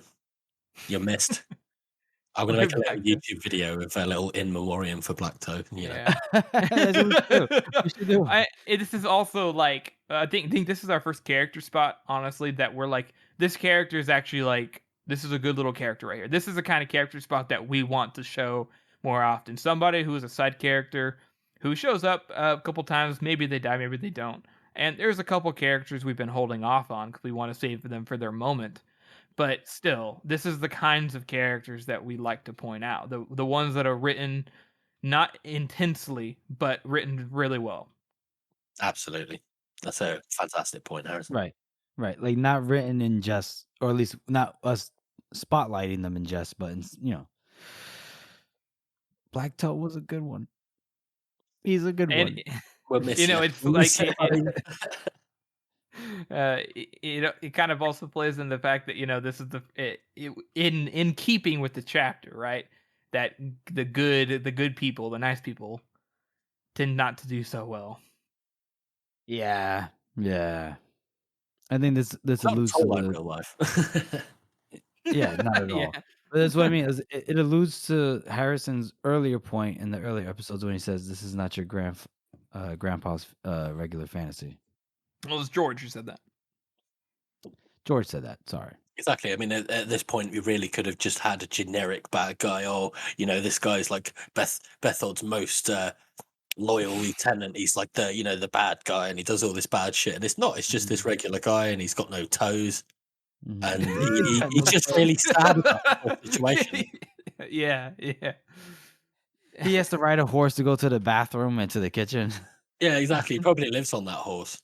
You missed. I'm going to make a little YouTube video of a little in memoriam for Black Toe. Yeah. This is also like, I think this is our first character spot, honestly, that we're like, this character is actually like, this is a good little character right here. This is the kind of character spot that we want to show more often. Somebody who is a side character who shows up a couple times. Maybe they die, maybe they don't. And there's a couple characters we've been holding off on because we want to save them for their moment. But still, this is the kinds of characters that we like to point out. The ones that are written not intensely, but written really well. Absolutely. That's a fantastic point, Harrison. Right. Like not written in jest, or at least not us spotlighting them in jest, but Black Toe was a good one. He's a good one. We're missing it's like it kind of also plays in the fact that this is in keeping with the chapter, right? That the good people, the nice people, tend not to do so well. Yeah. I think this alludes to real life. Yeah, not at all. Yeah. But that's what I mean. It alludes to Harrison's earlier point in the earlier episodes when he says, "This is not your grandpa's regular fantasy." Well, it's George who said that. George said that. Sorry. Exactly. I mean, at this point, we really could have just had a generic bad guy. Oh, this guy's like Bethod's most loyal lieutenant. He's like the bad guy, and he does all this bad shit. And it's not. It's just this regular guy, and he's got no toes. And he's just really sad about the situation. Yeah. He has to ride a horse to go to the bathroom and to the kitchen. Yeah, exactly. He probably lives on that horse.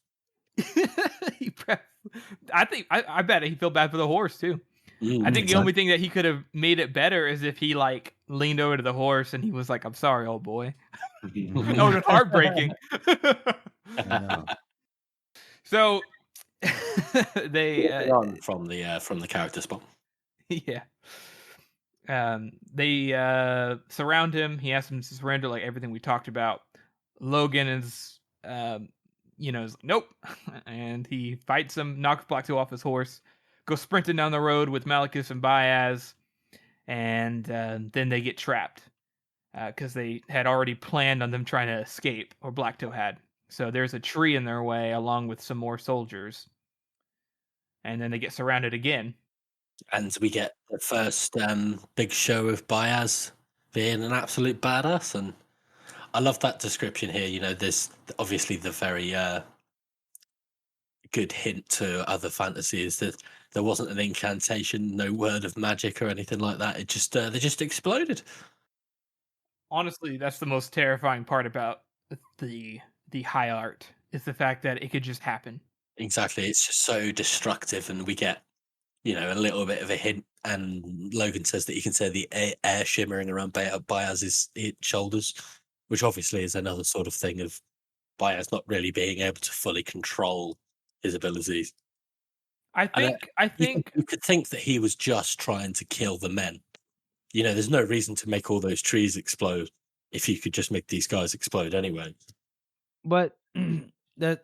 I bet he felt bad for the horse too. I think the only thing that he could have made it better is if he like leaned over to the horse and he was like, "I'm sorry, old boy." That was heartbreaking. So they from the character spot. Yeah. They surround him. He asks him to surrender, like everything we talked about. Logan is is nope, and he fights him, knocks Black Toe off his horse, goes sprinting down the road with Malachus and Baez, and then they get trapped because they had already planned on them trying to escape, or Black Toe had. So there's a tree in their way along with some more soldiers, and then they get surrounded again. And we get the first big show of Baez being an absolute badass, and I love that description here. There's obviously the very good hint to other fantasies that there wasn't an incantation, no word of magic or anything like that. It just they just exploded. Honestly, that's the most terrifying part about the high art is the fact that it could just happen. Exactly, it's just so destructive, and we get a little bit of a hint. And Logan says that you can see the air shimmering around Baez's shoulders, which obviously is another sort of thing of Baez not really being able to fully control his abilities. I think you could think that he was just trying to kill the men. There's no reason to make all those trees explode if you could just make these guys explode anyway. But that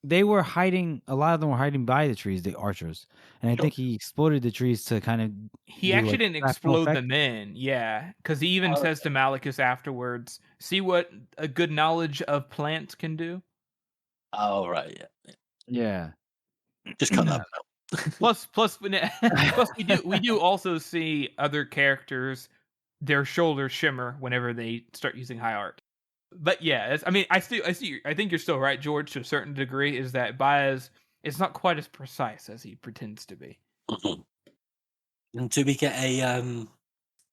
they were hiding. A lot of them were hiding by the trees, the archers, and I think he exploded the trees to kind of. he actually didn't explode them in, yeah, because he even says to Malachus afterwards, "See what a good knowledge of plants can do." Oh right, Yeah. Just cut that out. Plus, we do also see other characters, their shoulders shimmer whenever they start using high art. But yeah, I think you're still right, George, to a certain degree. Is that Baez is not quite as precise as he pretends to be. Mm-hmm. And do we get a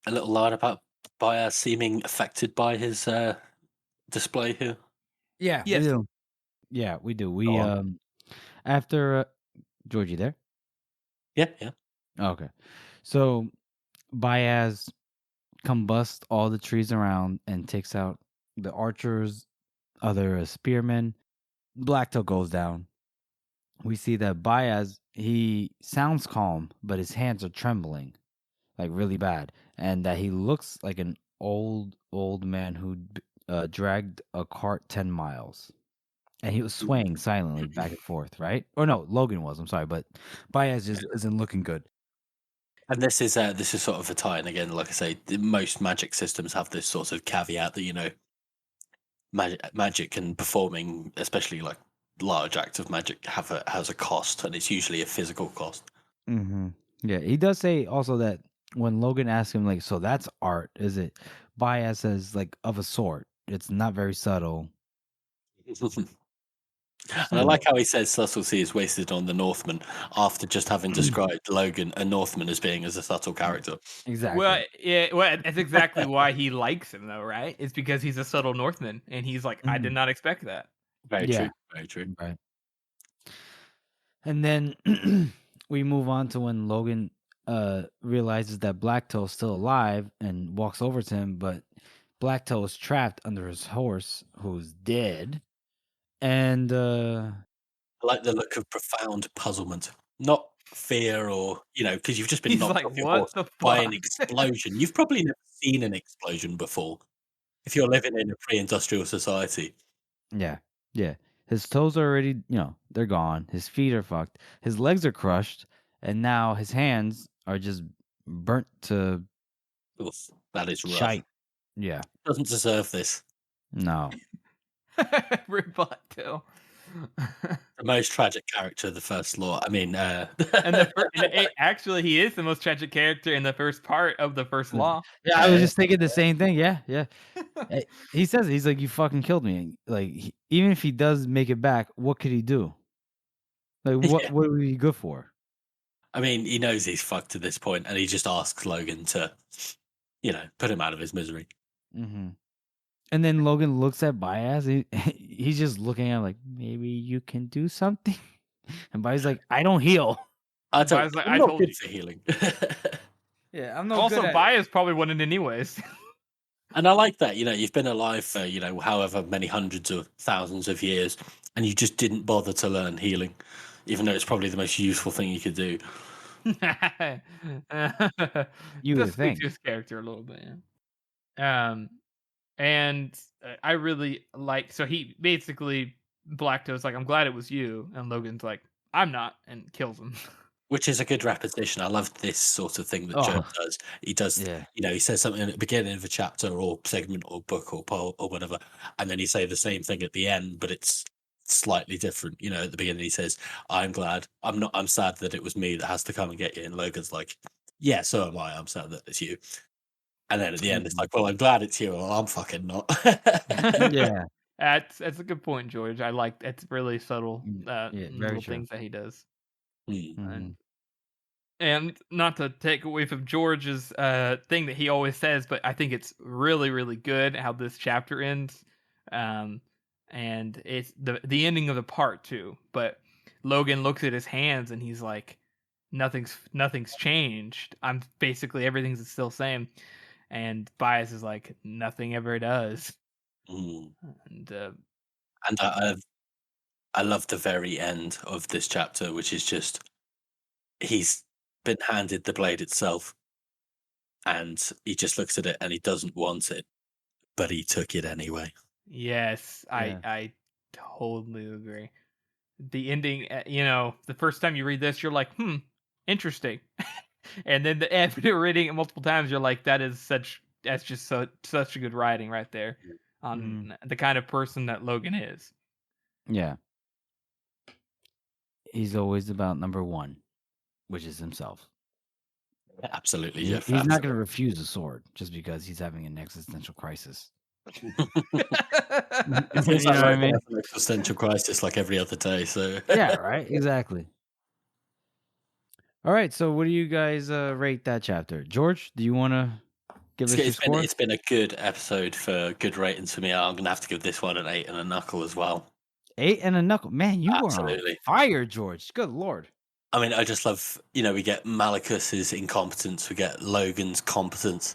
little line about Baez seeming affected by his display here? Yeah. Yes. We do. Yeah, we do. We after Georgie there. Yeah. Okay. So Baez combusts all the trees around and takes out the archers, other spearmen. Blacktail goes down. We see that Baez, he sounds calm, but his hands are trembling, like really bad, and that he looks like an old man who dragged a cart 10 miles. And he was swaying silently back and forth, right? Or no, Logan was. I'm sorry, but Baez just isn't looking good. And this is sort of a tie-in again. Like I say, most magic systems have this sort of caveat that magic and performing, especially like large acts of magic, has a cost, and it's usually a physical cost. Mm-hmm. Yeah, he does say also that when Logan asks him, like, so that's art, is it? Baez says, like, of a sort. It's not very subtle. And I like how he says subtlety is wasted on the Northman after just having described Logan, a Northman, as being as a subtle character. Exactly. Well, that's exactly why he likes him, though, right? It's because he's a subtle Northman, and he's like, I did not expect that. Very true. Very true. Right. And then we move on to when Logan realizes that Blacktail's still alive and walks over to him, but Blacktail is trapped under his horse, who's dead. And I like the look of profound puzzlement, not fear or because you've just been knocked off your horse by an explosion. You've probably never seen an explosion before if you're living in a pre-industrial society. Yeah. His toes are already, they're gone. His feet are fucked. His legs are crushed, and now his hands are just burnt to. Oof, that is rough. Shite. Yeah. Doesn't deserve this. No. Blacktail. The most tragic character of the first law. I mean, actually, he is the most tragic character in the first part of the first law. Yeah, I was just thinking the same thing. Yeah. He says he's like, you fucking killed me. Like, even if he does make it back, what could he do? Like, what would he be good for? I mean, he knows he's fucked at this point, and he just asks Logan to, put him out of his misery. Mm-hmm. And then Logan looks at Baez. He's just looking at him like, maybe you can do something. And Baez's like, I don't heal. I'm not good for healing. Yeah, I'm not. Also, Baez probably wouldn't anyways. And I like that. You've been alive for however many hundreds of thousands of years, and you just didn't bother to learn healing, even though it's probably the most useful thing you could do. You would think. To his character a little bit. Yeah. And I really like. So he basically Blacktail's like, I'm glad it was you, and Logan's like, I'm not, and kills him. Which is a good repetition. I love this sort of thing that Joe does. He does, he says something at the beginning of a chapter or segment or book or poll or whatever, and then he say the same thing at the end, but it's slightly different. At the beginning he says, I'm sad that it was me that has to come and get you. And Logan's like, yeah, so am I. I'm sad that it's you. And then at the end it's like, well, I'm glad it's you. Well, I'm fucking not. Yeah. That's a good point, George. I like it's really subtle little true. things that he does. Mm-hmm. And not to take away from George's thing that he always says, but I think it's really, really good how this chapter ends. And it's the ending of the part too. But Logan looks at his hands and he's like, nothing's changed. Everything's still the same. And Baez is like, nothing ever does. And I love the very end of this chapter, which is just he's been handed the blade itself, and he just looks at it and he doesn't want it, but he took it anyway. Yes, Yeah. I totally agree. The ending, the first time you read this, you're like, interesting. And then after reading it multiple times, you're like, that's just such a good writing right there on the kind of person that Logan is. Yeah. He's always about number one, which is himself. Absolutely, Jeff. He's not going to refuse a sword just because he's having an existential crisis. You know what I mean? An existential crisis like every other day. So yeah, right. Exactly. All right. So, what do you guys rate that chapter? George, do you want to give us your score? It's been a good episode for good ratings for me. I'm going to have to give this one an 8 and a knuckle as well. 8 and a knuckle, man. You were on fire, George. Good Lord. I mean, I just love, we get Malicus's incompetence, we get Logan's competence,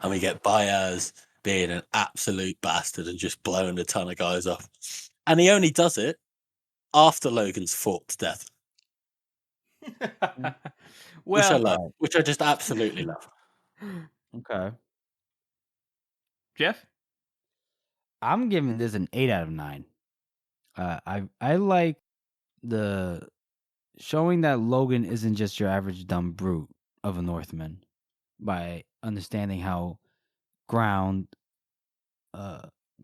and we get Baez being an absolute bastard and just blowing a ton of guys up. And he only does it after Logan's fought to death. Which I love. Which I just absolutely love. Okay. Jeff? I'm giving this an 8 out of 9. I like the showing that Logan isn't just your average dumb brute of a Northman by understanding how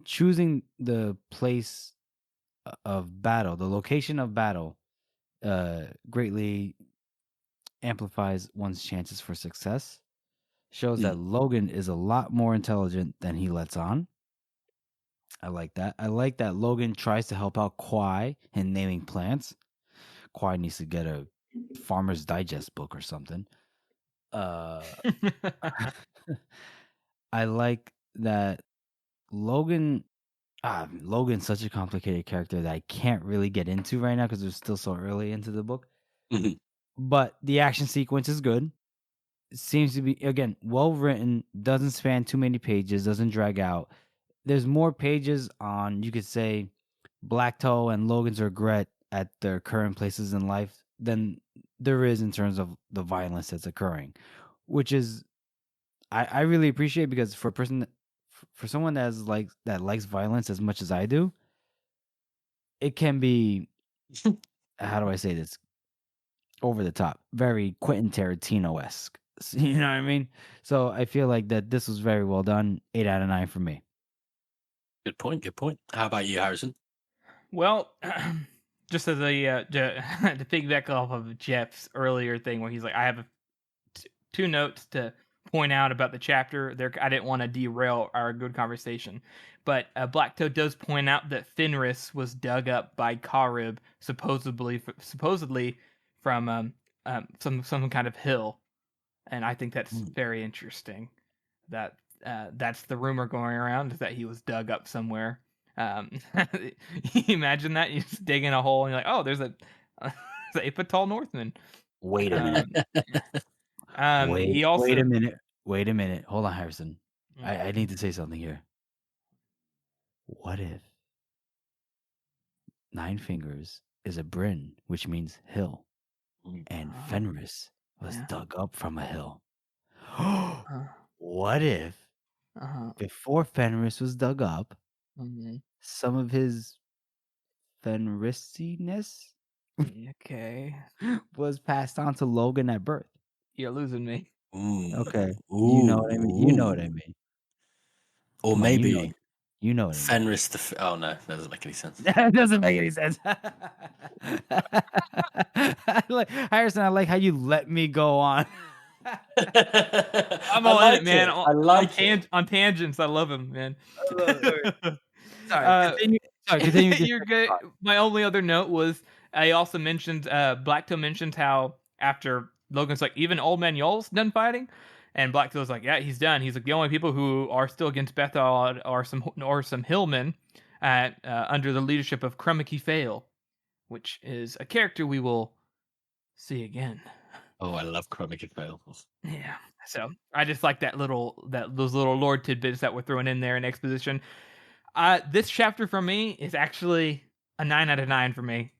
choosing the place of battle, the location of battle, greatly amplifies one's chances for success. Shows that Logan is a lot more intelligent than he lets on. I like that. I like that Logan tries to help out Quai in naming plants. Quai needs to get a Farmer's Digest book or something. I like that Logan's such a complicated character that I can't really get into right now because we're still so early into the book. Mm-hmm. But the action sequence is good. It seems to be, again, well written, doesn't span too many pages, doesn't drag out. There's more pages on, you could say, Black Toe and Logan's regret at their current places in life than there is in terms of the violence that's occurring, which is I really appreciate, because for someone that likes violence as much as I do, it can be how do I say this, over the top, very Quentin Tarantino-esque. You know what I mean? So I feel like that this was very well done. 8 out of 9 for me. Good point. How about you, Harrison? Well, just as to piggyback off of Jeff's earlier thing where he's like, I have two notes to point out about the chapter. I didn't want to derail our good conversation, but Black Toe does point out that Fenris was dug up by Karib, supposedly from some kind of hill, and I think that's very interesting. That's the rumor going around, is that he was dug up somewhere. Imagine that, you're just digging a hole and you're like, oh, there's a 8-foot tall Northman. Wait a minute. Wait a minute. Hold on, Harrison. I need to say something here. What if 9 Fingers is a Bryn, which means hill, and Fenris was dug up from a hill? What if before Fenris was dug up, some of his Fenrisiness was passed on to Logan at birth? You're losing me. Okay. You know what I mean. You know what I mean. Or maybe you know what I mean. Fenris oh no, that doesn't make any sense. That doesn't make any sense. Harrison, I like how you let me go on. I'm all in it, man. I like on tangents. I love him, man. Sorry, continue. You're good. My only other note was I also mentioned Black Toe mentioned how after Logan's like, even Old Man Yoel's done fighting, and Black Toe's like, yeah, he's done. He's like, the only people who are still against Bethel are some hillmen under the leadership of Crummicky Fail, which is a character we will see again. Oh, I love Crummicky Fail. Yeah. So I just like those little lore tidbits that we're throwing in there in exposition. This chapter for me is actually a 9 out of 9 for me.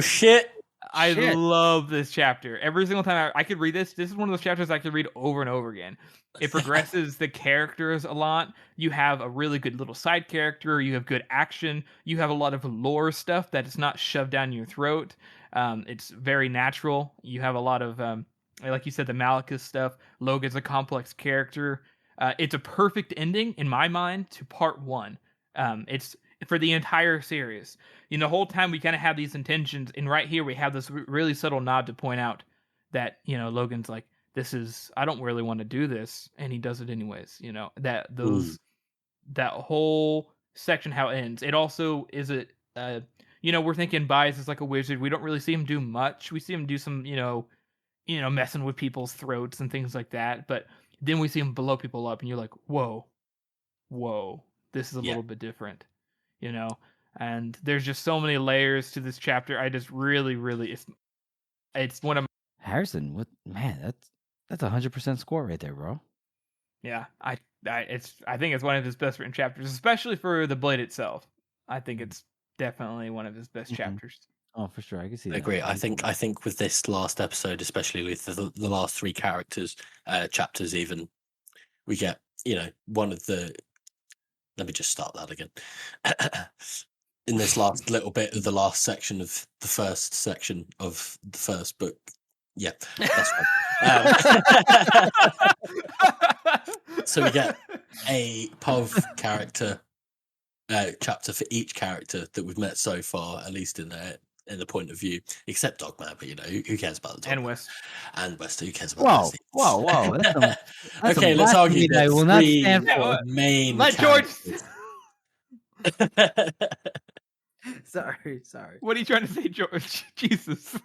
Shit! I Shit. love this chapter. Every single time I could read this is one of those chapters I could read over and over again. It progresses the characters a lot. You have a really good little side character. You have good action. You have a lot of lore stuff that is not shoved down your throat. It's very natural. You have a lot of, like you said, the Malachus stuff. Logan's a complex character. It's a perfect ending, in my mind, to part 1. It's for the entire series. You know, the whole time we kind of have these intentions, and right here we have this really subtle nod to point out that, you know, Logan's like, I don't really want to do this, and he does it anyways. You know, that whole section, how it ends. It also is you know, we're thinking Bias is like a wizard. We don't really see him do much. We see him do some, you know, messing with people's throats and things like that. But then we see him blow people up, and you're like, whoa, this is a little bit different, you know. And there's just so many layers to this chapter. I just really, it's one of Harrison, what man? That's 100% score right there, bro. Yeah, I think it's one of his best written chapters, especially for the Blade itself. I think it's definitely one of his best chapters. Oh, for sure, I can see that. I agree. I think with this last episode, especially with the last 3 characters, chapters, even we get, you know, one of the. Let me just start that again. In this last little bit of the last section of the first section of the first book. Yeah, that's right. So we get a POV character chapter for each character that we've met so far, at least in the point of view, except Dogman, but you know, who cares about the Dogman? And West, who cares about Whoa. That's okay, let's argue that I will not stand for. Main Let George. Sorry. What are you trying to say, George? Jesus.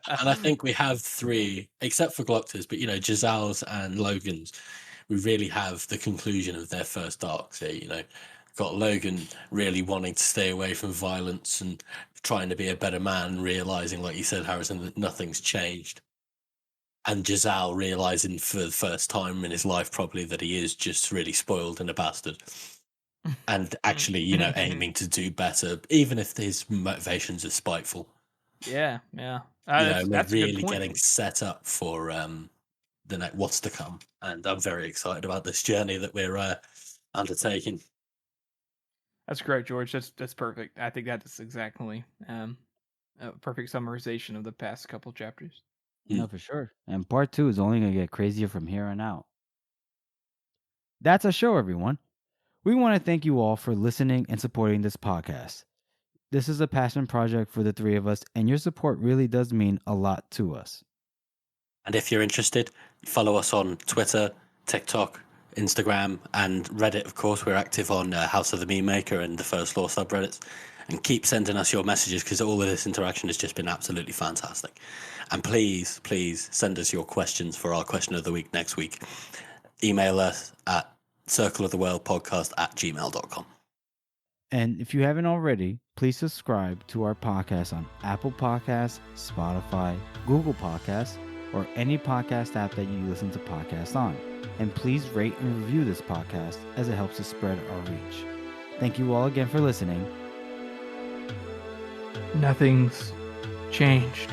And I think we have 3, except for Glocta's, but you know, Gisele's and Logan's. We really have the conclusion of their first arcs here. You know, got Logan really wanting to stay away from violence and trying to be a better man, realizing, like you said, Harrison, that nothing's changed. And Giselle realizing for the first time in his life, probably, that he is just really spoiled and a bastard. And actually, you know, aiming to do better, even if his motivations are spiteful. Yeah. We're really getting set up for what's to come. And I'm very excited about this journey that we're undertaking. That's great, George. That's perfect. I think that's exactly a perfect summarization of the past couple chapters. No, for sure. And part 2 is only going to get crazier from here on out. That's our show, everyone. We want to thank you all for listening and supporting this podcast. This is a passion project for the 3 of us, and your support really does mean a lot to us. And if you're interested, follow us on Twitter, TikTok, Instagram, and Reddit, of course. We're active on House of the Meme Maker and the First Law subreddits. And keep sending us your messages, because all of this interaction has just been absolutely fantastic. And please send us your questions for our question of the week next week. Email us at circleoftheworldpodcast@gmail.com. And if you haven't already, please subscribe to our podcast on Apple Podcasts, Spotify, Google Podcasts, or any podcast app that you listen to podcasts on. And please rate and review this podcast, as it helps to spread our reach. Thank you all again for listening. Nothing's changed.